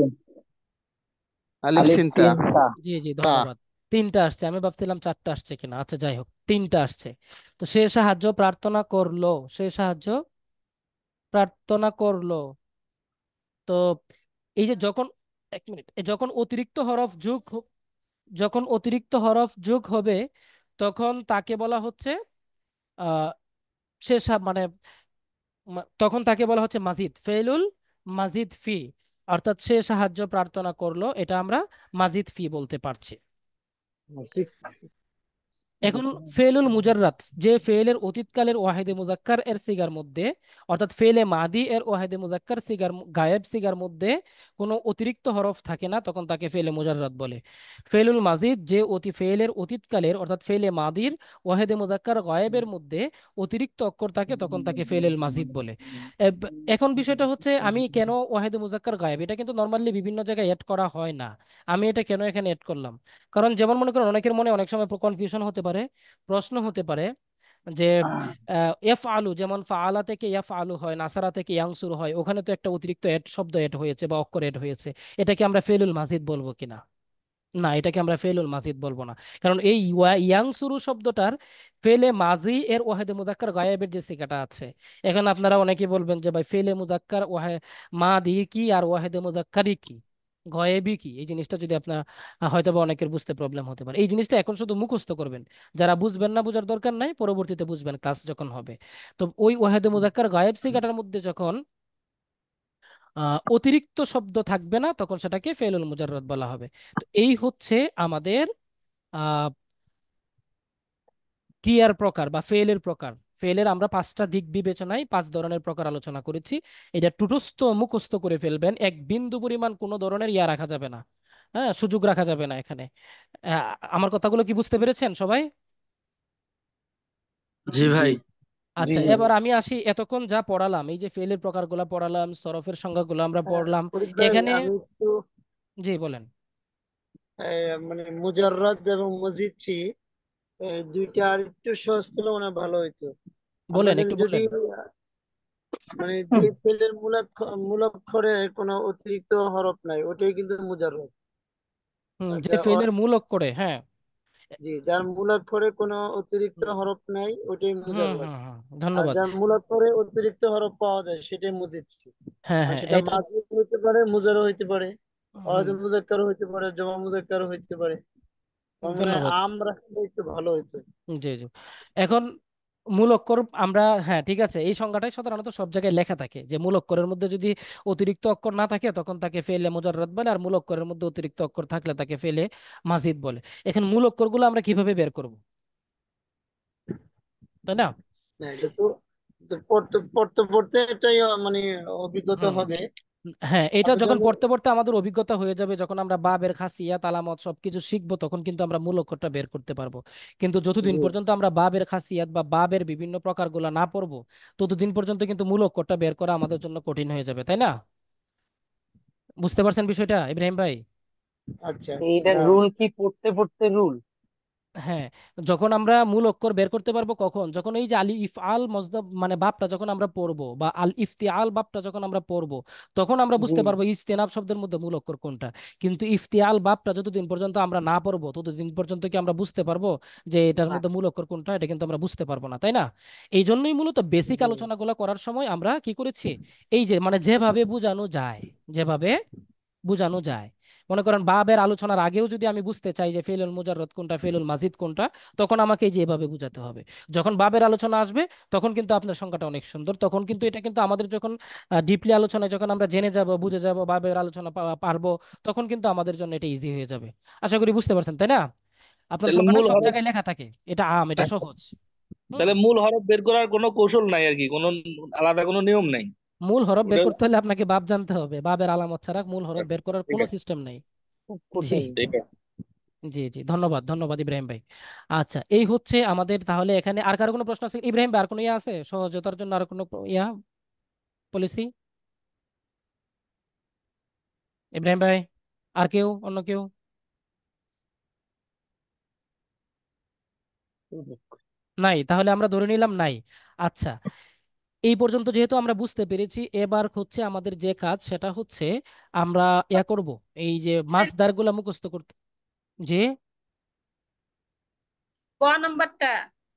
আলিফ আলিফ সিনতা সিন তা। জি জি, তা। ধন্যবাদ। 3টা আসছে, আমি ভাবছিলাম 4টা আসছে কিনা। আচ্ছা যাই হোক, 3টা আসছে। তো সে সাহায্য প্রার্থনা করলো, সে সাহায্য প্রার্থনা করলো। তো এই যে যখন, 1 মিনিট, যখন অতিরিক্ত হরফ যখন অতিরিক্ত হরফ যোগ হবে, তখন তাকে বলা হচ্ছে আহ মানে তখন তাকে বলা হচ্ছে মাজিদ, ফেলুল মাজিদ ফি। অর্থাৎ সে সাহায্য প্রার্থনা করলো, এটা আমরা মাজিদ ফি বলতে পারছি। এখন ফেলুল মুজাররাদ, যে ফেলের অতীতকালের ওয়াহিদে মুজাক্কার এর সিগার মধ্যে, অর্থাৎ ফেলে মাদি এর ওয়াহিদে মুজাক্কার সিগার গায়েব সিগার মধ্যে কোনো অতিরিক্ত হরফ থাকে না, তখন তাকে ফেলে মুজাররাদ বলে। ফেলুল মাজিদ, যে ফেলের অতীতকালের অর্থাৎ ফেলে মাদির ওয়াহিদে মুজাক্কার গায়েবের মধ্যে অতিরিক্ত অক্ষর থাকে, তখন তাকে ফেলেল মাজিদ বলে। এখন বিষয়টা হচ্ছে, আমি কেন ওয়াহিদে মুজাক্কার গায়েব, এটা কিন্তু নর্মালি বিভিন্ন জায়গায় অ্যাড করা হয় না। আমি এটা কেন এখানে অ্যাড করলাম, কারণ যেমন মনে করেন অনেকের মনে অনেক সময় কনফিউশন হতে পারে, প্রশ্ন হতে পারে যে এফ আলু, যেমন ফাআলা থেকে ইয়াফ আলু হয়, নাসারা থেকে ইয়াংসুর হয়, ওখানে তো একটা অতিরিক্ত এড শব্দ এড হয়েছে বা অক্ষর এড হয়েছে, এটাকে আমরা ফেলুল মাজিদ বলবো কিনা? না, এটাকে আমরা ফেলুল মাজিদ বলবো না, কারণ এই ইয়াংসুরু শব্দটার ফেলে মাজি এর ওয়াহেদে মুজাক্কার গায়েবের যে সিগাটা আছে। এখন আপনারা অনেকে বলবেন যে ভাই ফেলে মুজাক্কার মাদি কি আর ওয়াহেদে মুজাক্কারি কি, গয়েবি কি, এই জিনিসটা যদি আপনার হয়তো বা অনেকের বুঝতে প্রবলেম হতে পারে। এই জিনিসটা এখন শুধু মুখস্থ করবেন, যারা বুঝবেন না বুঝার দরকার নাই, পরবর্তীতে বুঝবেন ক্লাস যখন হবে। তো ওই ওয়াহেদে মুজাক্কার গায়েব সিগাটার মধ্যে যখন অতিরিক্ত শব্দ থাকবে না, তখন সেটাকে ফেলুল মুজাররাদ বলা হবে। তো এই হচ্ছে আমাদের আহ ক্রিয়ার প্রকার বা ফেলের প্রকার। ফেলের আমরা 5টা দিক বিবেচনায় 5 ধরনের প্রকার আলোচনা করেছি। এটা টুটস্থ মুখস্থ করে ফেলবেন, এক বিন্দু পরিমাণ কোনো ধরনের ইয়া রাখা যাবে না, হ্যাঁ, সুযোগ রাখা যাবে না এখানে। আহ, আমার কথাগুলো কি বুঝতে পেরেছেন সবাই? জি ভাই। আচ্ছা, এবার আমি আসি, এতক্ষণ যা পড়ালাম, এই যে ফেলের প্রকারগুলো পড়ালাম, সরফের সংজ্ঞাগুলো আমরা পড়লাম, ফরিদ ভাই, এখানে আমি একটু জি বলেন। মানে মুজাররাদ এবং মজিদ ফি এই দুইটা আর একটু সহজ করলে মনে হয় ভালো হইতো। বলেন, আপনাদের একটু যদি বলেন। মানে যে ফেলের মূলাক্ষরে কোনো অতিরিক্ত হরফ নাই, ওটাই কিন্তু মুজাররদ। যে ফেলের মূল অক্ষরে, হ্যাঁ। জি, যার মূলাক্ষরে কোনো অতিরিক্ত হরফ নাই ওটাই মুজাররদ। আর ধন্যবাদ। যার মূলাক্ষরে অতিরিক্ত হরফ পাওয়া যায় সেটাই মুজিদ। হ্যাঁ আর হ্যাঁ, সেটা এটা মাঝি হইতে পারে, মুজারও হইতে পারে, হুম, অহেতুল মুজাক্কারও হইতে পারে, জমা মুজাক্কারও হইতে পারে। আমার মনে হয় ধন্যবাদ। আমরা একটু ভালো হইতো। জি জি। এখন মূল অক্ষর আমরা, হ্যাঁ ঠিক আছে, এই সংজ্ঞাটাই সাধারণত সব জায়গায় লেখা থাকে যে মূল অক্ষরের মধ্যে যদি অতিরিক্ত অক্ষর না থাকে, তখন তাকে ফেলে মুজাররাদ বলে, আর মূল অক্ষরের মধ্যে অতিরিক্ত অক্ষর থাকলে তাকে ফেলে মাজিদ বলে। এখন মূল অক্ষরগুলো আমরা কিভাবে বের করব, তাই না? না, এটা তো তো পড়তে পড়তে পড়তে এটাই মানে অভিজ্ঞতা হুম, হবে। হ্যাঁ, এটা আমি যখন জানি। পড়তে পড়তে আমাদের অভিজ্ঞতা হয়ে যাবে, যখন আমরা বাবের খাসিয়াত আলামত সবকিছু শিখবো, তখন কিন্তু আমরা মূল অক্ষরটা বের করতে পারবো। কিন্তু যতদিন জি, পর্যন্ত আমরা বাবের খাসিয়াত বা বাবের বিভিন্ন প্রকারগুলো না পড়বো, ততদিন পর্যন্ত কিন্তু মূল অক্ষরটা বের করা আমাদের জন্য কঠিন হয়ে যাবে, তাই না? বুঝতে পারছেন বিষয়টা ইব্রাহিম ভাই? আচ্ছা। এইটার না, রুল কি পড়তে পড়তে রুল? হ্যাঁ, যখন আমরা মূল অক্ষর বের করতে পারবো কখন, যখন এই যে আলি ইফআল মজদব মানে বাপটা যখন আমরা পড়বো, বা আল ইফতিআল বাপটা যখন আমরা পড়বো, তখন আমরা জি, বুঝতে পারবো ইস্তেনাব শব্দের মধ্যে মূল অক্ষর কোনটা। কিন্তু ইফতিআল বাপটা যতদিন পর্যন্ত আমরা না পড়বো, ততদিন পর্যন্ত কি আমরা বুঝতে পারবো যে এটার না। মধ্যে মূল অক্ষর কোনটা? এটা কিন্তু আমরা বুঝতে পারবো না, তাই না? এই জন্যই মূলত বেসিক জি, আলোচনাগুলো করার সময় আমরা কি করেছি, এই যে মানে যেভাবে বোঝানো যায়, যেভাবে বোঝানো যায়, মনে করেন বাবের আলোচনার আগেও যদি আমি বুঝতে চাই যে ফেলুল মুজাররদ কোনটা, ফেলুল মাজিদ কোনটা, তখন আমাকে এই যে এভাবে বুঝাতে হবে। যখন বাবের আলোচনা আসবে, তখন কিন্তু আপনার সংখ্যাটা অনেক সুন্দর, তখন কিন্তু এটা কিন্তু আমাদের যখন ডিপলি আলোচনায় যখন আমরা জেনে যাব, বুঝে যাব, বাবের আলোচনা পারবো, তখন কিন্তু আমাদের জন্য এটা ইজি হয়ে যাবে। আশা করি বুঝতে পারছেন, তাই না? আপনার তাহলে সংখ্যাটা মূল সব হরফ জায়গায় লেখা থাকে, এটা এটা সহজ। হুম। তাহলে মূল হরফ বের করার কোনো কৌশল নাই আর কি, কোনো আলাদা কোনো নিয়ম নাই। মূল হরফ বের ওটা করতে হলে আপনাকে বাব জানতে হবে, বাবের আলামত ছাড়া মূল হরফ বের করার ঠিক কোনো আছে, সিস্টেম নেই। খুব জি কঠিন। ঠিক আছে। জি জি, ধন্যবাদ ধন্যবাদ ইব্রাহিম ভাই। আচ্ছা, এই হচ্ছে আমাদের তাহলে এখানে। আর কারো কোনো প্রশ্ন আছে ইব্রাহিম ভাই? আর কোনো ইয়া আছে সহজতার জন্য, আর কোনো ইয়া পলিসি ইব্রাহিম ভাই? আর কেউ, অন্য কেউ? নাই, তাহলে আমরা ধরে নিলাম নাই। আচ্ছা, এই পর্যন্ত যেহেতু আমরা বুঝতে পেরেছি, এবার হচ্ছে আমাদের যে কাজ সেটা হচ্ছে আমরা ইয়া করব, এই যে মাসদার গুলা মুখস্থ করতে। যে ক নাম্বারটা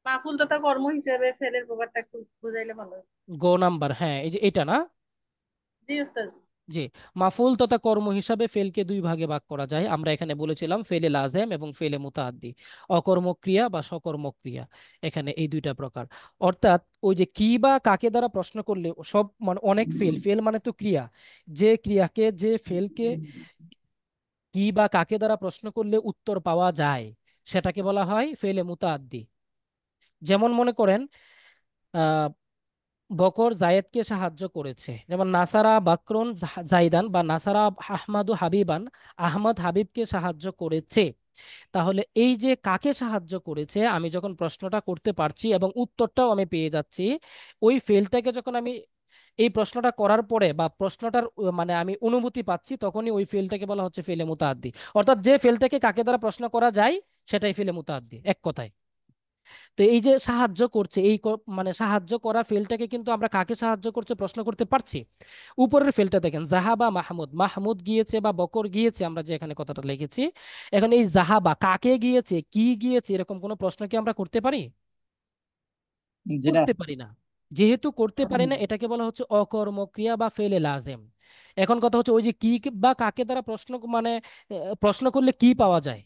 মাহফুল তথা কর্ম হিসেবে ফেলের প্রকারটা একটু বুঝাইলে ভালো হয়। গো নাম্বার, হ্যাঁ, এই যে এটা না। জি উস্তাদ। জি, মাফুল তথা কর্ম হিসাবে ফেলকে দুই ভাগে ভাগ করা যায়। আমরা এখানে বলেছিলাম ফেলে লাজেম এবং ফেলে মুতাআদ্দি, অকর্মক্রিয়া বা সকর্মক্রিয়া, এখানে এই দুইটা প্রকার। অর্থাৎ ওই যে কি বা কাকে দ্বারা প্রশ্ন করলে সব মানে অনেক ফেল, ফেল মানে তো ক্রিয়া, যে ক্রিয়াকে যে ফেলকে কি বা কাকে দ্বারা প্রশ্ন করলে উত্তর পাওয়া যায়, সেটাকে বলা হয় ফেলে মুতাআদ্দি। যেমন মনে করেন আহ বকর জায়েদকে সাহায্য করেছে, যেমন নাসারা বাকরুন জাইদান বা নাসারা আহমাদু হাবিবান, আহমদ হাবিবকে সাহায্য করেছে। তাহলে এই যে কাকে সাহায্য করেছে আমি যখন প্রশ্নটা করতে পারছি এবং উত্তরটাও আমি পেয়ে যাচ্ছি, ওই ফেলটাকে যখন আমি এই প্রশ্নটা করার পরে বা প্রশ্নটার মানে আমি অনুভূতি পাচ্ছি, তখনই ওই ফেলটাকে বলা হচ্ছে ফেলে মুতাআদ্দি। অর্থাৎ যে ফেলটাকে কাকে দ্বারা প্রশ্ন করা যায় সেটাই ফেলে মুতাআদ্দি এক কথায়। তো এই যে সাহায্য করছে এই মানে সাহায্য করা ফেলটাকে কিন্তু আমরা কাকে সাহায্য করছে প্রশ্ন করতে পারছি। উপরের ফেলটা দেখেন, জাহাবা মাহমুদ, মাহমুদ গিয়েছে বা বকর গিয়েছে, আমরা যে এখানে কথাটা লিখেছি। এখন এই জাহাবা কাকে গিয়েছে, কি গিয়েছে, এরকম কোনো প্রশ্ন কি আমরা করতে পারি? জি না। করতে পারি না। যেহেতু করতে পারি না, এটাকে বলা হচ্ছে অকর্মক্রিয়া বা ফেলে লাজেম। এখন কথা হচ্ছে ওই যে কি বা কাকে দ্বারা প্রশ্ন মানে প্রশ্ন করলে কি পাওয়া যায়,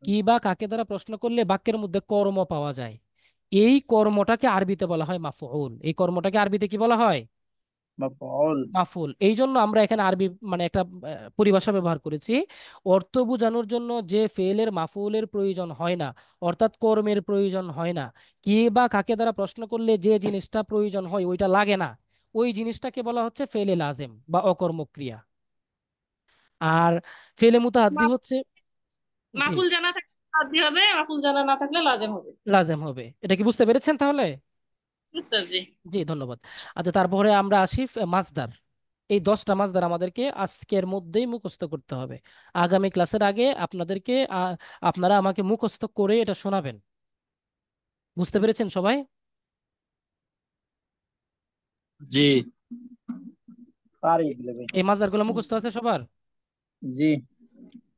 কি বা কাকে দ্বারা প্রশ্ন করলে বাক্যের মধ্যে কর্ম পাওয়া যায়, এই কর্মটাকে আরবিতে বলা হয় মাফউল। এই কর্মটাকে আরবিতে কি বলা হয়? মাফউল। মাফুল। এই জন্য আমরা এখানে আরবি মানে একটা পরিভাষা ব্যবহার করেছি, অর্থ বোঝানোর জন্য যে ফেলের মাফুলের প্রয়োজন হয় না, অর্থাৎ কর্মের প্রয়োজন হয় না, কে বা কাকে দ্বারা প্রশ্ন করলে যে জিনিসটা প্রয়োজন হয় ওইটা লাগে না, ওই জিনিসটাকে বলা হচ্ছে ফেলে লাজেম বা অকর্মক্রিয়া। আর ফেলে মুতাহাদ্দি মা- হচ্ছে, জি, মাকুল জানা থাকলে আদি হবে, মাকুল জানা না থাকলে লাজেম হবে। লাজেম হবে। এটা কি বুঝতে পেরেছেন তাহলে? বুঝতে পারছি। জি, ধন্যবাদ। আচ্ছা, তারপরে আমরা আসি মাসদার। এই 10টা মাসদার আমাদেরকে আজকের মধ্যেই মুখস্থ করতে হবে। আগামী ক্লাসের আগে আপনাদেরকে আপনারা আমাকে মুখস্থ করে এটা শোনাবেন। বুঝতে পেরেছেন সবাই? জি পারি বলে ভাই। এই মাসদারগুলো মুখস্থ আছে সবার? জি।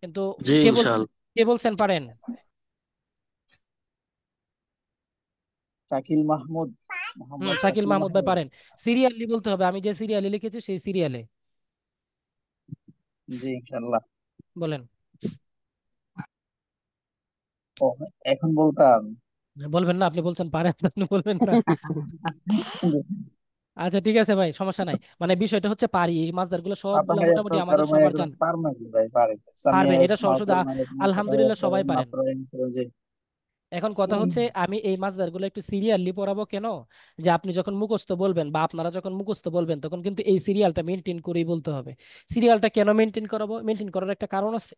কিন্তু জি কে বলছেন, ইনশাআল্লাহ। কে বলছেন পারেন? শাকিল মাহমুদ, মোহাম্মদ শাকিল শাকিল মাহমুদ ভাই মাহমুদ। পারেন। সিরিয়ালি বলতে হবে, আমি যে সিরিয়ালে লিখেছি সেই সিরিয়ালে জি ইনশাআল্লাহ। বলেন। ও, এখন বলতাম। বলবেন না? আপনি বলছেন পারেন, আপনি বলবেন না? আচ্ছা ঠিক আছে ভাই, সমস্যা নাই। মানে বিষয়টা হচ্ছে পারি, এই মাসদারগুলো আপা সবগুলো ভাই এত মোটামুটি আমাদের কারমে সবার এখন জান পার নাকি ভাই? পারে সামিয়া পারবেন, এটা সব শুধু ইসমাউল মালিক আলহামদুলিল্লাহ মুতাওয়াক্কিল সবাই পারেন। মাফরুন ফিরোজি। এখন কথা হচ্ছে আমি এই মাসদারগুলো একটু সিরিয়ালি পড়াবো কেন, যে আপনি যখন মুখস্থ বলবেন বা আপনারা যখন মুখস্থ বলবেন তখন কিন্তু এই সিরিয়ালটা মেনটেন করেই বলতে হবে। সিরিয়ালটা কেন মেনটেন করাবো, মেনটেন করার একটা কারণ আছে,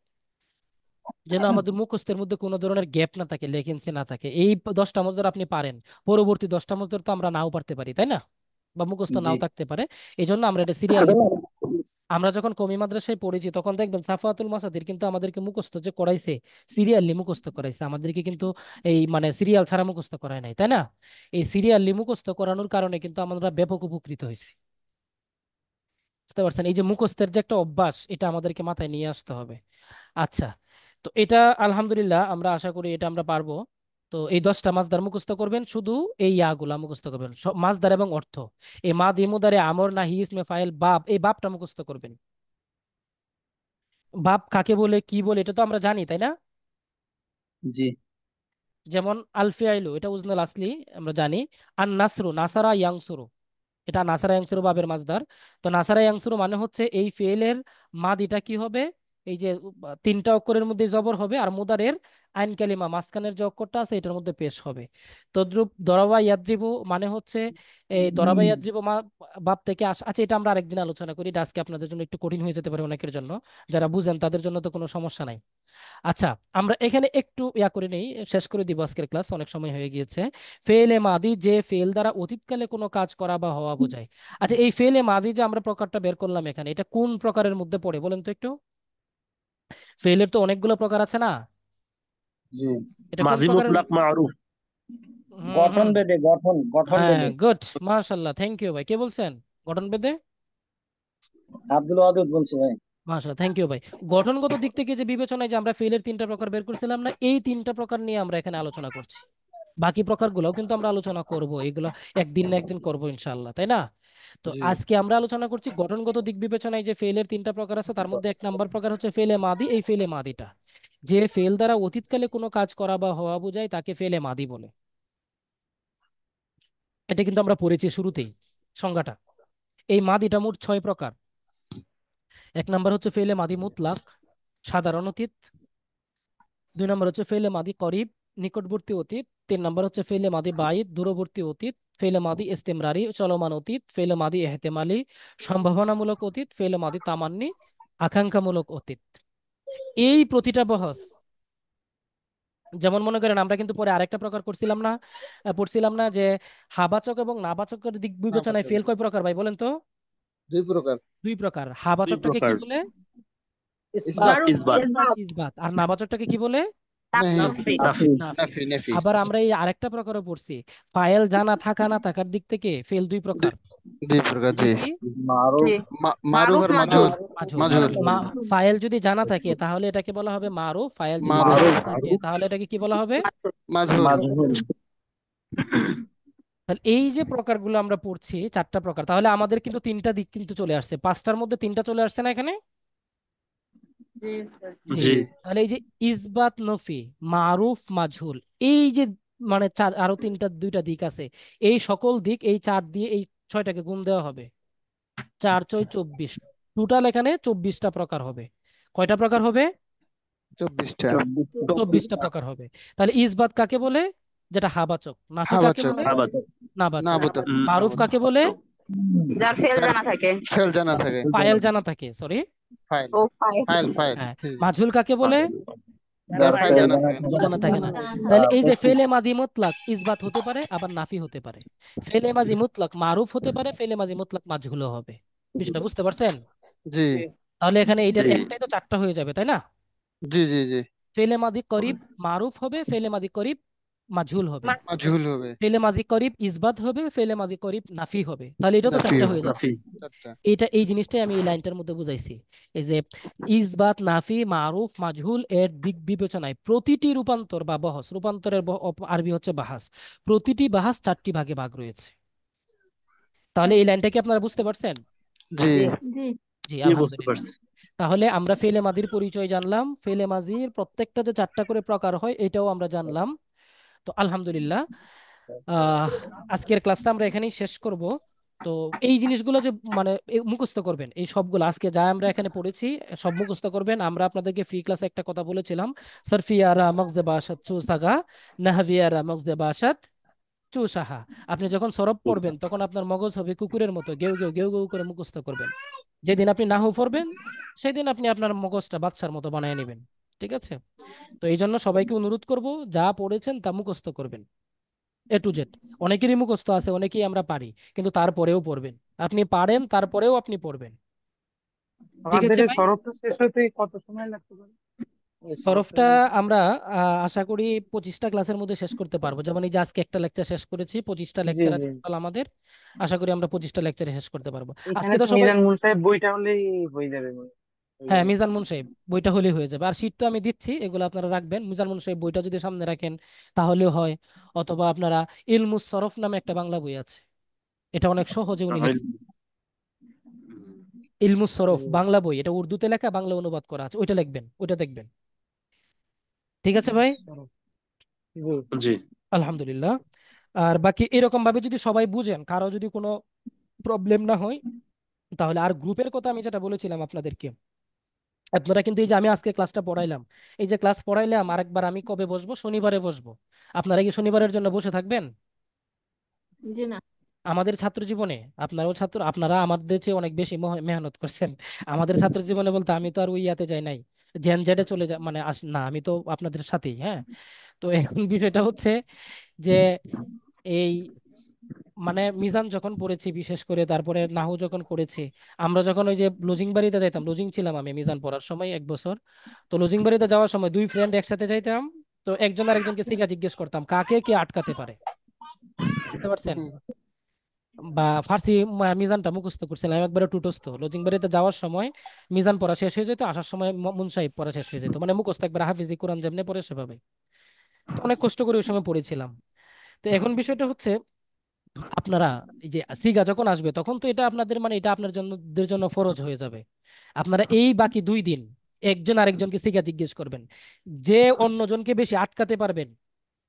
যেন আমাদের মুখস্থের মধ্যে কোনো ধরনের গ্যাপ না থাকে, লেখেন্সি না থাকে। এই 10টা মজদুর আপনি পারেন, পরবর্তী 10টা মজদুর তো আমরা নাও পারতে পারি, তাই না? বা মুখস্থ জি। নাও থাকতে পারে। এই জন্য আমরা এটা সিরিয়ালি, আমরা যখন কমি মাদ্রাসায় পড়েছি তখন দেখবেন সাফাতুল মাসাদির কিন্তু আমাদেরকে মুখস্থ যে করাইছে, সিরিয়ালি মুখস্থ করাইছে আমাদেরকে, কিন্তু এই মানে সিরিয়াল ছাড়া মুখস্থ করায় নাই, তাই না? এই সিরিয়ালি মুখস্থ করানোর কারণে কিন্তু আমরা ব্যাপক উপকৃত হয়েছি। বুঝতে পারছেন? এই যে মুখস্থের যে একটা অভ্যাস, এটা আমাদেরকে মাথায় নিয়ে আসতে হবে। আচ্ছা, তো এটা আলহামদুলিল্লাহ আমরা আশা করি এটা আমরা পারবো। তো এই 10টা মাসদার মুখস্থ করবেন, শুধু এই ইয়াগুলা মুখস্থ করবেন, মাসদার এবং অর্থ। এই মাদি মুদারে আমর নাহি ইসমে ফাইল বাব, এই বাবটা মুখস্থ করবেন। বাপ কাকে বলে কি বলে এটা তো আমরা জানি, তাই না? জি। যেমন আল ফিআইলু, এটা উজনাল আসলি আমরা জানি। আর নাসরু, নাসারা ইয়াংসুরু, এটা নাসারা ইয়াংসুরু বাবের মাসদার। তো নাসারা ইয়াংসুরু মানে হচ্ছে এই ফেলের মাদিটা কি হবে, এই যে 3টা অক্ষরের মধ্যে জবর হবে আর মুদারের আইন কালিমা মাঝখানের যে অক্ষরটা আছে এটার মধ্যে পেশ হবে। তদ্রুপ দরাবা ইয়াদ্রিবু মানে হচ্ছে এই দরাবা ইয়াদ্রিবু বাপ থেকে আসা। আচ্ছা, এটা আমরা আরেকদিন আলোচনা করি, এটা আজকে আপনাদের জন্য একটু কঠিন হয়ে যেতে পারে অনেকের জন্য, যারা বুঝেন তাদের জন্য তো কোনো সমস্যা নাই। আচ্ছা, আমরা এখানে একটু ইয়া করে নেই, শেষ করে দিব আজকের ক্লাস, অনেক সময় হয়ে গিয়েছে। ফেলে মাদি যে ফেল দ্বারা অতীতকালে কোনো কাজ করা বা হওয়া বোঝায়। আচ্ছা, এই ফেলে মাদি যে আমরা প্রকারটা বের করলাম এখানে, এটা কোন প্রকারের মধ্যে পড়ে বলেন তো একটু? ফেলের তো অনেকগুলো প্রকার আছে না? জি। এটা কোন মাজি প্রকারের? মুতলাক মারুফ। হুম গঠন হুম বেদে, গঠন গঠন হ্যাঁ, বেদে। গুড, মাশাআল্লাহ, থ্যাংক ইউ ভাই। কে বলছেন? গঠন বেদে। আব্দুল ওয়াদুদ বলছি ভাই। মাশাআল্লাহ, থ্যাংক ইউ ভাই। গঠনগত দিক থেকে যে বিবেচনায় যে আমরা ফেলের 3টা প্রকার বের করছিলাম না, এই 3টা প্রকার নিয়ে আমরা এখানে আলোচনা করছি। বাকি প্রকারগুলোও কিন্তু আমরা আলোচনা করব, এগুলো একদিন না একদিন করব ইনশাআল্লাহ, তাই না? তো জি আজকে আমরা আলোচনা করছি গঠনগত দিক বিবেচনায় যে ফেলের 3টা প্রকার আছে, তার মধ্যে 1 নম্বর প্রকার হচ্ছে ফেলে মাদি। এই ফেলে মাদিটা যে ফেল দ্বারা অতীতকালে কোনো কাজ করা বা হওয়া বোঝায় তাকে ফেলে মাদি বলে। এটা কিন্তু আমরা পড়েছি শুরুতেই সংজ্ঞাটা। এই মাদিটা মোট 6 প্রকার। 1 নম্বর হচ্ছে ফেলে মাদি মুতলাক, সাধারণ অতীত। 2 নম্বর হচ্ছে ফেলে মাদি করিব, নিকটবর্তী অতীত। 3 নম্বর হচ্ছে ফেলে মাদি বাইদ, দূরবর্তী অতীত। ফেলে মাদি ইস্তেমরারি, চলমান অতীত। ফেলে মাদি এহতেমালি, সম্ভাবনামূলক অতীত। ফেলে মাদি তামান্নি, আকাঙ্ক্ষামূলক অতীত। এই প্রতিটা বহস, যেমন মনে করেন আমরা কিন্তু পরে আরেকটা প্রকার পড়ছিলাম না যে হাবাচক এবং নাবাচকের দিক বিবেচনায় ফেল কয় প্রকার ভাই বলেন তো? 2 প্রকার। 2 প্রকার। দুই হাবাচকটাকে কি প্রকার। বলে? ইসবাত। ইসবাত। ইসবাত। আর নাবাচকটাকে কি বলে? নাহি। নাফি। নাফি। নাফি। নাফি নাফি। আবার আমরা এই আরেকটা প্রকারও পড়ছি, ফাইল জানা থাকা না থাকার দিক থেকে ফেল 2 প্রকার। 2 প্রকার, কি জি। কি? জি। মারুফ আর মাজহুল। মাজহুল। মাজহুল। ফাইল যদি জানা থাকে তাহলে এটাকে বলা হবে মারুফ, ফাইল যদি মারুফ। জানা না থাকে তাহলে এটাকে কি বলা হবে? মাজহুল। তাহলে এই যে প্রকারগুলো আমরা পড়ছি 4টা প্রকার, তাহলে আমাদের কিন্তু 3টা দিক কিন্তু চলে আসছে, 5টার মধ্যে 3টা চলে আসছে না এখানে? জি স্যার। জি। জি। তাহলে এই যে ইসবাত নফি, মারুফ মাজহুল, এই যে মানে আরো 2টা দিক আছে, এই সকল দিক এই 4 দিয়ে এই 6টাকে গুণ দেওয়া হবে, 4 4 24, টোটাল এখানে 24টা প্রকার হবে। কয়টা প্রকার হবে? 24টা। 24টা প্রকার হবে। তাহলে ইসবাত কাকে বলে? যেটা হাবাচক। নাফি কাকে হাবাচক। বলে? হাবাচক। নাবাচক। নাবাচক। মারুফ কাকে বলে? যার ফেল জানা থাকে। ফেল জানা থাকে। ফাইল জানা থাকে, সরি। ফাইল। ও ফাইল। ফাইল। হ্যাঁ। মাজহুল কাকে বলে? যার ফাইল জানা থাকে না। জানা থাকে না। তাহলে এই যে ফেলে মাদি মুতলাক ইসবাত হতে পারে, আবার নাফি হতে পারে। ফেলে মাদি মুতলাক মারুফ হতে পারে, ফেলে মাদি মুতলাক মাজহুলও হবে। বিষয়টা বুঝতে পারছেন? জি তাহলে এখানে এইটার জি। একটাই তো 4টা হয়ে যাবে, তাই না? জি জি জি। ফেলে মাদি করিব মারুফ হবে, ফেলে মাদি করিব মাজহুল হবে। মাজহুল হবে। ফেলে মাদি করিব ইসবাত হবে, ফেলে মাদি করিব নাফি হবে। তাহলে এটা তো নাফি 4টা হবে। হয়ে যাচ্ছে। নাফি। 4টা। এই জিনিসটাই আমি এই লাইনটার মধ্যে বুঝাইছি। এই যে ইসবাত, নাফি, মারুফ, মাজহুল এর দিক বিবেচনায় প্রতিটি রূপান্তর বা বহস, রূপান্তরের আরবি হচ্ছে বাহাস, প্রতিটি বাহাস 4টি ভাগে ভাগ রয়েছে। তাহলে এই লাইনটা কি আপনারা বুঝতে পারছেন? জি। জি। জি, জি, বুঝতে আলহামদুলিল্লাহ। পারছি। তাহলে আমরা ফেলে মাদির পরিচয় জানলাম, ফেলে মাজির প্রত্যেকটা যে 4টা করে প্রকার হয় এটাও আমরা জানলাম। তো আলহামদুলিল্লাহ, আহ আজকের ক্লাসটা আমরা এখানেই শেষ করব। তো এই জিনিসগুলো যে মানে মুখস্থ করবেন, এই সবগুলো আজকে যা আমরা এখানে পড়েছি সব মুখস্থ করবেন। আমরা আপনাদেরকে ফ্রি ক্লাসে একটা কথা বলেছিলাম, সারফিয়ারা মগজে বাসাত চুসাগা, নাহভিয়ারা মগজে বাসাত চুসাহা। আপনি যখন সরব পড়বেন তখন আপনার মগজ হবে কুকুরের মতো, গেউ গেউ গেউ গেউ করে মুখস্থ করবেন। যেদিন আপনি নাহু পড়বেন সেদিন আপনি আপনার মগজটা বাচ্চার মতো বানিয়ে নেবেন। ঠিক আছে? তো এই জন্য সবাইকে অনুরোধ করব, যা পড়েছেন তা মুখস্থ করবেন, A to Z। অনেকেরই মুখস্থ আছে, অনেকেই আমরা পারি, কিন্তু তারপরেও পড়বেন। আপনি পারেন তারপরেও আপনি পড়বেন। ঠিক আমাদের আছে এই ভাই? সরফটা শেষ হতে কত সময় লাগতে পারে? এই সরফটা সরফটা আমরা আশা করি 25টা ক্লাসের মধ্যে শেষ করতে পারবো। যেমন এই যে আজকে একটা লেকচার শেষ করেছি, 25টা জি লেকচার জি। আছে টোটাল আমাদের। আশা করি আমরা 25টা লেকচারে শেষ করতে পারবো। এখানে আজকে তো তো সবাই, মিজান মুন সাহেব বইটা হলেই হয়ে যাবে মনে হয়। ওই হ্যাঁ, যে মিজান মুন সাহেব বইটা হলেই হয়ে যাবে। আর শীট তো আমি দিচ্ছি, এগুলো আপনারা রাখবেন। মিজান মুন সাহেব বইটা যদি সামনে রাখেন তাহলেও হয়। অথবা আপনারা ইলমুস সরফ নামে একটা বাংলা বই আছে, এটা অনেক সহজে উনি লিখছেন। ইলমুস সরফ বাংলা বই, এটা উর্দুতে লেখা, বাংলা অনুবাদ করা আছে, ওইটা লিখবেন, ওইটা দেখবেন। ঠিক আছে ভাই? সরফ। জি। জি। আলহামদুলিল্লাহ। আর বাকি এরকম ভাবে যদি সবাই বুঝেন, কারো যদি কোনো প্রবলেম না হয়, তাহলে আর গ্রুপের কথা আমি যেটা বলেছিলাম আপনাদেরকে, আপনারা কিন্তু এই যে আমি আজকে ক্লাসটা পড়াইলাম, এই যে ক্লাস পড়াইলাম, আরেকবার আমি কবে বসবো? শনিবারে বসবো। আপনারা কি শনিবারের জন্য বসে থাকবেন? জি না। আমাদের ছাত্র জীবনে, আপনারাও ছাত্র, আপনারা আমাদের চেয়ে অনেক বেশি মেহনত করছেন। আমাদের ছাত্র জীবনে বলতে আমি তো আর ওই ইয়াতে যাই নাই, জেনজেডে চলে যা মানে না, আমি তো আপনাদের সাথেই। হ্যাঁ। তো এখন বিষয়টা হচ্ছে যে এই মানে মিজান যখন পড়েছি বিশেষ করে, তারপরে নাহু যখন করেছি, আমরা যখন ওই যে লজিং বাড়িতে যাইতাম, লজিং ছিলাম আমি মিজান পড়ার সময় 1 বছর। তো লজিং বাড়িতে যাওয়ার সময় 2 ফ্রেন্ড একসাথে যাইতাম। তো একজন আরেকজনকে সিগা জিজ্ঞেস করতাম কাকে কে আটকাতে পারে। বুঝতে পারছেন? বা ফার্সি মিজানটা মুখস্থ করছিলাম একবারে টুটস্থ। লজিং বাড়িতে যাওয়ার সময় মিজান পড়া শেষ হয়ে যেত, আসার সময় মুন সাহিব পড়া শেষ হয়ে যেত, মানে মুখস্থ একবার হাফিজি কোরআন যেমনি পড়ে সেভাবে। তো অনেক কষ্ট করে ওই সময় পড়েছিলাম। তো এখন বিষয়টা হচ্ছে, আপনারা এই যে সিগা যখন আসবে তখন তো এটা আপনাদের মানে এটা আপনার জন্য ফরজ হয়ে যাবে। আপনারা এই বাকি 2 দিন একজন আরেকজনকে সিগা জিজ্ঞেস করবেন। যে অন্যজনকে বেশি আটকাতে পারবেন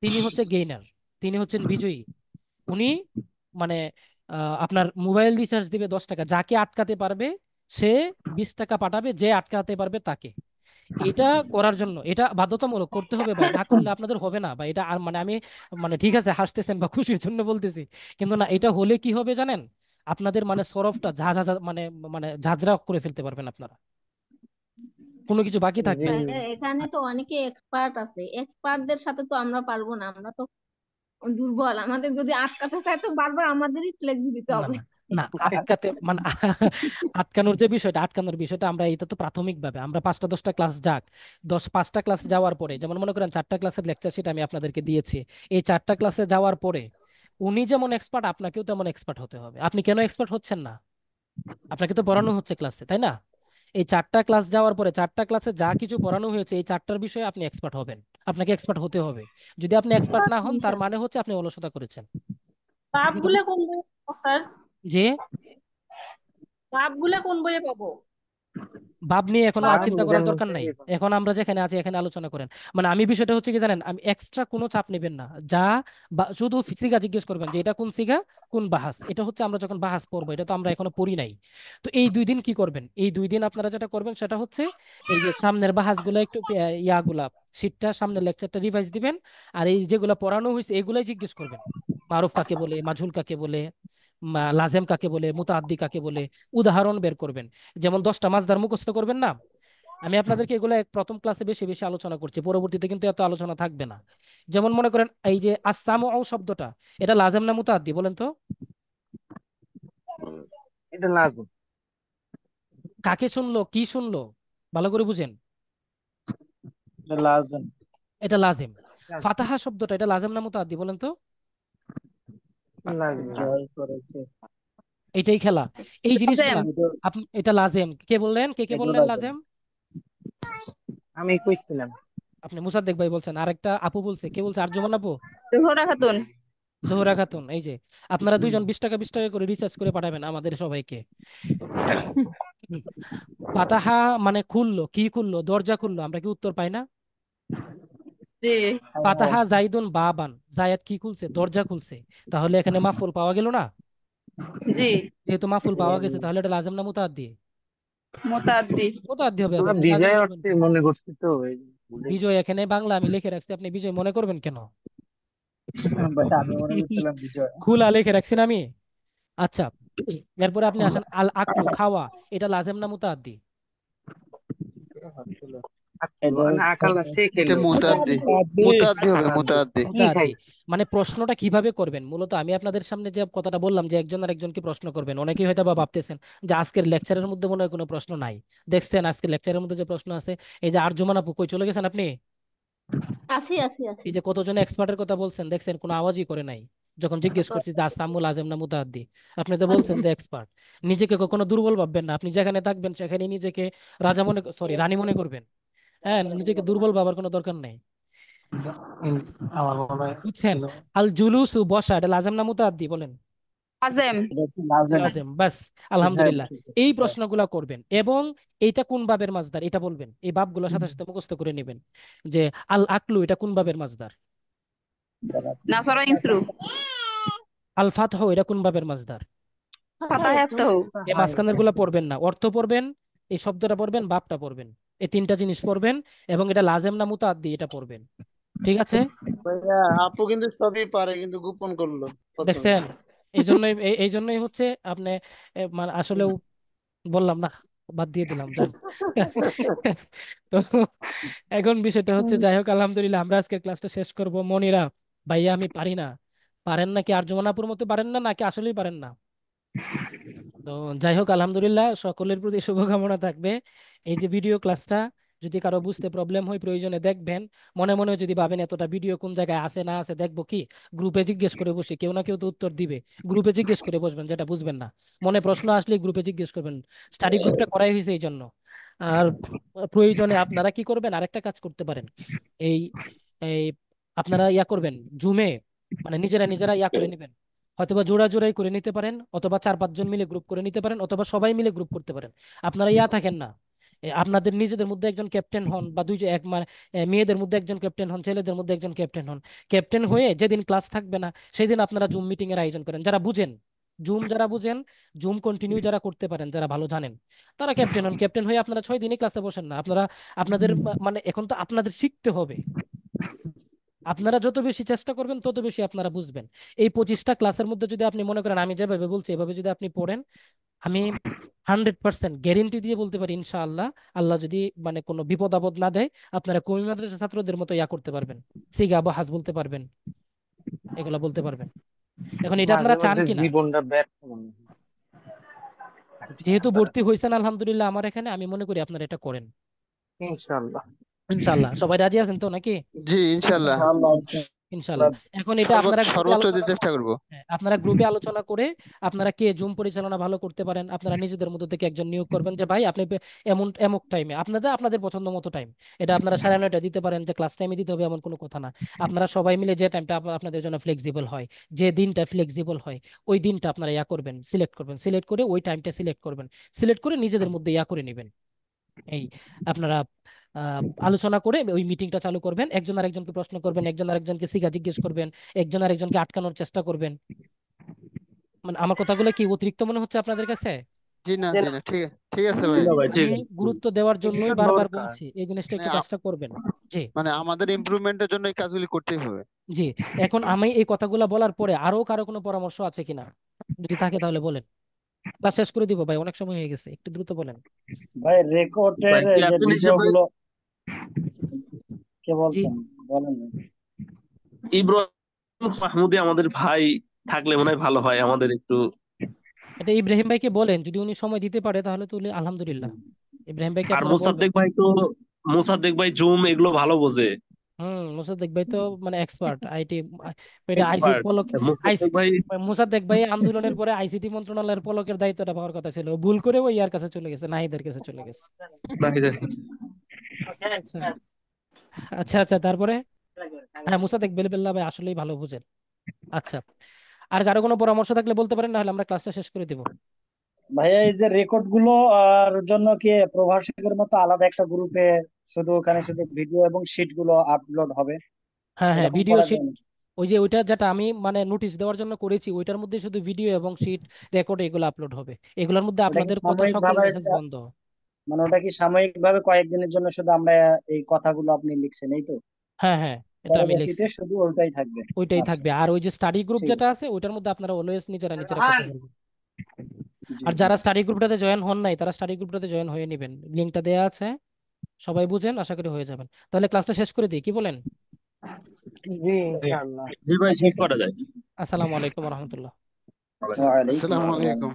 তিনি হচ্ছে গেইনার, তিনি হচ্ছেন বিজয়ী। উনি মানে আপনার মোবাইল রিচার্জ দিবে 10 টাকা, যাকে আটকাতে পারবে সে 20 টাকা পাঠাবে, যে আটকাতে পারবে তাকে। এটা করার জন্য এটা বাধ্যতামূলক করতে হবে ভাই, না করলে আপনাদের হবে না ভাই। এটা আর মানে আমি মানে ঠিক আছে হাসতেছেন বা খুশির জন্য বলতেছি, কিন্তু না, এটা হলে কি হবে জানেন, আপনাদের মানে সরফটা মানে মানে ঝাঁঝরা করে ফেলতে পারবেন আপনারা, কোনো কিছু বাকি থাকবে না। এখানে তো অনেকে এক্সপার্ট আছে, এক্সপার্টদের সাথে তো আমরা পারবো না, আমরা তো দুর্বল। আমাদের যদি আটকাতে চাই তো বারবার আমাদেরই ফ্লেক্স দিতে না হবে। না না, আটকাতে মানে আটকানোর বিষয়টা আমরা এটা তো প্রাথমিক ভাবে আমরা 5টা 10টা ক্লাস যাক, 5টা ক্লাস যাওয়ার পরে, যেমন মনে করেন 4টা ক্লাসের লেকচার শিট আমি আপনাদেরকে দিয়েছি, এই 4টা ক্লাসে যাওয়ার পরে উনি যেমন এক্সপার্ট আপনাকেও তেমন এক্সপার্ট হতে হবে। আপনি কেন এক্সপার্ট হচ্ছেন না? আপনাকে তো পড়ানো হচ্ছে ক্লাসে, তাই না? এই 4টা ক্লাস যাওয়ার পরে 4টা ক্লাসে যা কিছু পড়ানো হয়েছে এই 4টার বিষয়ে আপনি এক্সপার্ট হবেন, আপনাকে এক্সপার্ট হতে হবে। যদি আপনি এক্সপার্ট না হন তার মানে হচ্ছে আপনি অলসতা করেছেন। বাপগুলা কোন বইয়ে পাবো স্যার? যে বাপগুলা কোন বইয়ে পাবো? ভাব নিয়ে এখন আর বাপ চিন্তা করার দরকার নাই, এখন আমরা যেখানে আছি এখানে আলোচনা করেন। মানে আমি বিষয়টা হচ্ছে কি জানেন, আমি এক্সট্রা কোনো চাপ নেবেন না, যা শুধু সিগা জিজ্ঞেস করবেন যে এটা কোন সিগা কোন বাহাস, এটা হচ্ছে আমরা যখন বাহাস পড়বো, এটা তো আমরা এখনো পড়ি নাই। তো এই 2 দিন কি করবেন, এই 2 দিন আপনারা যেটা করবেন সেটা হচ্ছে এই যে সামনের বাহাস গুলা একটু ইয়াগুলা শীটটা সামনের লেকচারটা রিভাইজ দিবেন, আর এই যেগুলা পড়ানো হয়েছে এগুলাই জিজ্ঞেস করবেন। মারুফ কাকে বলে, মাজহুল কাকে বলে, লাজেম কাকে বলে, মুতাআদ্দি কাকে বলে, উদাহরণ বের করবেন। যেমন 10টা মাসদার মুখস্থ করবেন না, আমি আপনাদেরকে এগুলো প্রথম ক্লাসে বেশি বেশি আলোচনা করছি, পরবর্তীতে কিন্তু এত আলোচনা থাকবে না। যেমন মনে করেন এই যে আসসামু শব্দটা, এটা লাজেম না মুতাআদ্দি বলেন তো? এটা লাজম। কাকে শুনলো, কি শুনলো, ভালো করে বুঝেন। লাজেম। এটা লাজেম। ফাতাহা শব্দটা, এটা লাজেম না মুতাআদ্দি বলেন তো? জয় করেছে। এটাই খেলা, এই জিনিসগুলা লাজেম। আপনি, এটা লাজেম। কে বললেন, কে বললেন লাজেম? আমি কইছিলাম। আপনি মুসাদ্দেক ভাই বলছেন, আরেকটা আপু বলছে, কে বলছে? আরজুমান আপু, জোহরা খাতুন। জোহরা খাতুন। এই যে আপনারা দুইজন 20 টাকা 20 টাকা করে রিচার্জ করে পাঠাবেন আমাদের সবাইকে। ফাতাহা মানে খুললো, কি খুললো? দরজা খুললো, আমরা কি উত্তর পাই না? জি ফাতাহা জাইদুন বাবান, জায়েদ কি খুলছে? দরজা খুলছে। তাহলে এখানে মাফুল পাওয়া গেল না? জি যেহেতু মাফুল পাওয়া গেছে তাহলে এটা লাজেম না মুতাআদ্দি? মুতাআদ্দি। মুতাআদ্দি হবে তোমরা আবার, লাজেম বিজয় বলবেন অর্থে কেন? মনে করছি তো এই ভুলে বিজয় এখানে বাংলা আমি লিখে রাখছি, আপনি বিজয় মনে করবেন কেন? ভাই আমি মনে করছিলাম বিজয়। খুলা লিখে রাখছি না আমি। আচ্ছা, এরপরে আপনি আসেন আল আকলু, খাওয়া, এটা লাজেম না মুতাআদ্দি? আকালা সে এটা খেলো মুতাদ্দি, মুতাদ্দি হবে, মুতাদ্দি। কি খাই মুতাআদ্দি। মানে প্রশ্নটা কিভাবে করবেন, মূলত আমি আপনাদের সামনে যে কথাটা বললাম যে একজন আরেকজনকে প্রশ্ন করবেন, অনেকেই হয়তো বা ভাবতেছেন যে আজকের লেকচারের মধ্যে মনে হয় কোনো প্রশ্ন নাই। দেখছেন আজকের লেকচারের মধ্যে যে প্রশ্ন আছে, এই যে আরজুমান আপু কই চলে গেছেন আপনি? আছি আছি আছি। এই যে কতজন এক্সপার্টের কথা বলছেন, দেখছেন কোনো আওয়াজই করে নাই যখন জিজ্ঞেস করছি যে আসামু লাজেম না মুতাআদ্দি। আপনি তো বলছেন যে এক্সপার্ট। নিজেকে কখনো দুর্বল ভাববেন না, আপনি যেখানে থাকবেন সেখানে নিজেকে রাজা মনে, সরি রানী মনে করবেন। হ্যাঁ, নিজেকে দুর্বল ভাবার কোনো দরকার নেই, আমার মনে হয় বুঝছেন? আল জুলুসু, বসা, এটা লাজেম না মুতাআদ্দি বলেন? লাজেম। লাজেম। লাজেম, বাস। হ্যাঁ, আলহামদুলিল্লাহ। এই প্রশ্নগুলা করবেন এবং এইটা কোন বাবের মাসদার এটা বলবেন, এই বাবগুলোর সাথে সাথে মুখস্থ করে নেবেন যে আল আকলু এটা কোন বাবের মাসদার, নাসরা ইনসরু। আল ফাতহ এটা কোন বাবের মাসদার। ফাতাহ ইফতাহু। এই মাঝখানের গুলা পড়বেন না, অর্থ পড়বেন, এই শব্দটা পড়বেন, বাবটা পড়বেন, এই 3টা জিনিস পড়বেন এবং এটা লাজেম না মুতাআদ্দি এটা পড়বেন, ঠিক আছে? ভাইয়া আপু কিন্তু সবই পারে কিন্তু গোপন করলো প্রথমে। দেখছেন, এই জন্যই হচ্ছে আপনি মানে আসলে বললাম না, বাদ দিয়ে দিলাম, যান। তো এখন বিষয়টা হচ্ছে, যাই হোক আলহামদুলিল্লাহ আমরা আজকে ক্লাসটা শেষ করব। মনিরা, ভাইয়া আমি পারি না, পারেন নাকি? আরজুমানাপুর মতো পারেন না নাকি আসলেই পারেন না? তো যাই হোক আলহামদুলিল্লাহ, সকলের প্রতি শুভকামনা থাকবে। এই যে ভিডিও ক্লাসটা যদি কারো বুঝতে প্রবলেম হয় প্রয়োজনে দেখবেন, মনে মনে যদি ভাবেন এতটা ভিডিও কোন জায়গায় আছে না আছে দেখবো কি, গ্রুপে জিজ্ঞেস করে বসি, কেউ না কেউ তো উত্তর দিবে। গ্রুপে জিজ্ঞেস করে বসবেন, যেটা বুঝবেন না মনে প্রশ্ন আসলে গ্রুপে জিজ্ঞেস করবেন। স্টাডি গ্রুপটা করাই হয়েছে এই জন্য। আর প্রয়োজনে আপনারা কি করবেন, আরেকটা কাজ করতে পারেন, এই এই আপনারা ইয়া করবেন জুমে, মানে নিজেরা নিজেরা ইয়া করে নেবেন, হয়তোবা জোড়া জোড়াই করে নিতে পারেন, অথবা 4-5 জন মিলে গ্রুপ করে নিতে পারেন, অথবা সবাই মিলে গ্রুপ করতে পারেন। আপনারা ইয়া থাকেন না, আপনাদের নিজেদের মধ্যে একজন ক্যাপ্টেন হন, বা দুইজন এক মানে মেয়েদের মধ্যে একজন ক্যাপ্টেন হন, ছেলেদের মধ্যে একজন ক্যাপ্টেন হন। ক্যাপ্টেন হয়ে যেদিন ক্লাস থাকবে না সেদিন আপনারা জুম মিটিং এর আয়োজন করেন, যারা বুঝেন জুম যারা বুঝেন, জুম কন্টিনিউ যারা করতে পারেন, যারা ভালো জানেন, তারা ক্যাপ্টেন হন। ক্যাপ্টেন হয়ে আপনারা 6 দিনই ক্লাসে বসেন না। আপনারা আপনাদের মানে এখন তো আপনাদের শিখতে হবে। আপনারা যত বেশি চেষ্টা করবেন তত বেশি আপনারা বুঝবেন। এই 25টা ক্লাসের মধ্যে যদি আপনি মনে করেন আমি যেভাবে বলছি এভাবে যদি আপনি পড়েন, আমি 100% গ্যারেন্টি দিয়ে বলতে পারি ইনশাআল্লাহ, আল্লাহ যদি মানে কোনো বিপদ আপদ না দেয়, আপনারা কওমি মাদ্রাসা ছাত্রদের মতো ইয়া করতে পারবেন, সিগা বা হাজ বলতে পারবেন, এগুলা বলতে পারবেন। এখন এটা মাঝে আপনারা চান মধ্যে কিনা? জীবনটা ব্যর্থ মনে হয়। যেহেতু ভর্তি হয়েছেন আলহামদুলিল্লাহ আমার এখানে, আমি মনে করি আপনারা এটা করেন ইনশাল্লাহ। ইনশাআল্লাহ। সবাই রাজি আছেন তো নাকি? জি ইনশাল্লাহ, ইনশাআল্লাহ। এখন এটা আপনারা গ্রুপে সর্বোচ্চ আলোচনা দিয়ে চেষ্টা করব। আপনারা গ্রুপে আলোচনা করে আপনারা কে জুম পরিচালনা ভালো করতে পারেন, আপনারা নিজেদের মধ্যে থেকে একজন নিয়োগ করবেন যে ভাই আপনি এমন এমক টাইমে আপনাদের আপনাদের পছন্দ মতো টাইম, এটা আপনারা 9:30 দিতে পারেন, যে ক্লাস টাইমে দিতে হবে এমন কোনো কথা না। আপনারা সবাই মিলে যে টাইমটা আপনাদের জন্য ফ্লেক্সিবল হয়, যে দিনটা ফ্লেক্সিবল হয়, ওই দিনটা আপনারা ইয়া করবেন, সিলেক্ট করবেন, সিলেক্ট করে ওই টাইমটা সিলেক্ট করবেন, সিলেক্ট করে নিজেদের মধ্যে ইয়া করে নেবেন। এই আপনারা আলোচনা করে ওই মিটিংটা চালু করবেন, একজন আরেকজনকে প্রশ্ন করবেন, একজন আরেকজনকে সিগা জিজ্ঞেস করবেন, একজন আরেকজনকে আটকানোর চেষ্টা করবেন। মানে আমার কথাগুলো কি অতিরিক্ত মনে হচ্ছে আপনাদের কাছে? জি না, জি না, ঠিক আছে ভাই। না ভাই, ঠিক আমি আছে। গুরুত্ব দেওয়ার জন্যই এটা বারবার দরকার। বলছি এই জিনিসটা মানে একটু কাজটা করবেন। জি মানে আমাদের ইমপ্রুভমেন্টের জন্য এই কাজগুলি করতেই হবে। জি। এখন আমি এই কথাগুলো বলার পরে আরো কারো কোনো পরামর্শ আছে কিনা? যদি থাকে তাহলে বলেন, ক্লাস শেষ করে দিব ভাই, অনেক সময় হয়ে গেছে, একটু দ্রুত বলেন। ভাই রেকর্ডের ভাই কি যে আপনি নিজে ভাই ভিডিওগুলো কে জি বলছেন বলেন না। ইব্রাহিম মাহমুদি আমাদের ভাই থাকলে মনে হয় ভালো হয় আমাদের একটু। এটা ইব্রাহিম ভাইকে বলেন, যদি উনি সময় দিতে পারে তাহলে তো আলহামদুলিল্লাহ। ইব্রাহিম ভাইকে আর আপনারা বলবেন। মোসাদ্দেক ভাই জুম এগুলো ভালো বোঝে, মুসাদ্দেক ভাই তো মানে এক্সপার্ট আইটি, এটা আইসি এক্সপার্ট। পলক, আইসি মোসাদ্দেক ভাই মুসাদ্দেক ভাই আন্দোলনের পরে আইসিটি মন্ত্রণালয়ের পলকের দায়িত্বটা পাওয়ার কথা ছিল, ভুল করে ওই ইয়ার কাছে চলে গেছে, নাহিদের কাছে চলে গেছে। নাহিদের আচ্ছা আচ্ছা আচ্ছা, তারপরে হ্যাঁ মুসাদ্দেক বেলবেল্লা ভাই আসলেই ভালো বুঝেন। আচ্ছা, আর কারো কোনো পরামর্শ থাকলে বলতে পারেন, না হলে আমরা ক্লাসটা শেষ করে দিব। ভাইয়া এই যে রেকর্ড গুলো আর জন্য কি প্রভাষকের মতো আলাদা একটা গ্রুপে শুধু ওখানে শুধু ভিডিও এবং শিট গুলো আপলোড হবে, হ্যাঁ হ্যাঁ, এরকম ভিডিও করা শিট, যায় না? ওই যে ওইটা যেটা আমি মানে নোটিশ দেওয়ার জন্য করেছি ওইটার মধ্যে শুধু ভিডিও এবং শিট রেকর্ড এগুলো আপলোড হবে, এগুলোর মধ্যে ওটা কি আপনাদের কথা সাময়িক সকল ভাবে মেসেজ বন্ধ। মানে ওটা কি সাময়িক ভাবে কয়েকদিনের জন্য শুধু আমরা এই কথাগুলো আপনি লিখছেন এই তো, হ্যাঁ হ্যাঁ, এটা আমি লিখছি, পরবর্তীতে শুধু ওইটাই থাকবে? ওইটাই আচ্ছা থাকবে। আর ওই যে স্টাডি গ্রুপ ঠিক যেটা আছে। আছে ওইটার মধ্যে আপনারা অলওয়েজ নিজেরা নিজেরা কথা বলবেন। জি আর জি যারা স্টাডি গ্রুপটাতে জয়েন হন নাই তারা স্টাডি গ্রুপটাতে জয়েন হয়ে নেবেন, লিঙ্কটা দেওয়া আছে, সবাই বুঝেন, আশা করি হয়ে যাবেন। তাহলে ক্লাসটা শেষ করে দিই, কি বলেন? জি ইনশাআল্লাহ। জি ভাই, শেষ করা যায়। আসসালামু আলাইকুম রহমতুল্লাহ। ওয়ালাইকুম আসসালামু আসসালাম। আলাইকুম।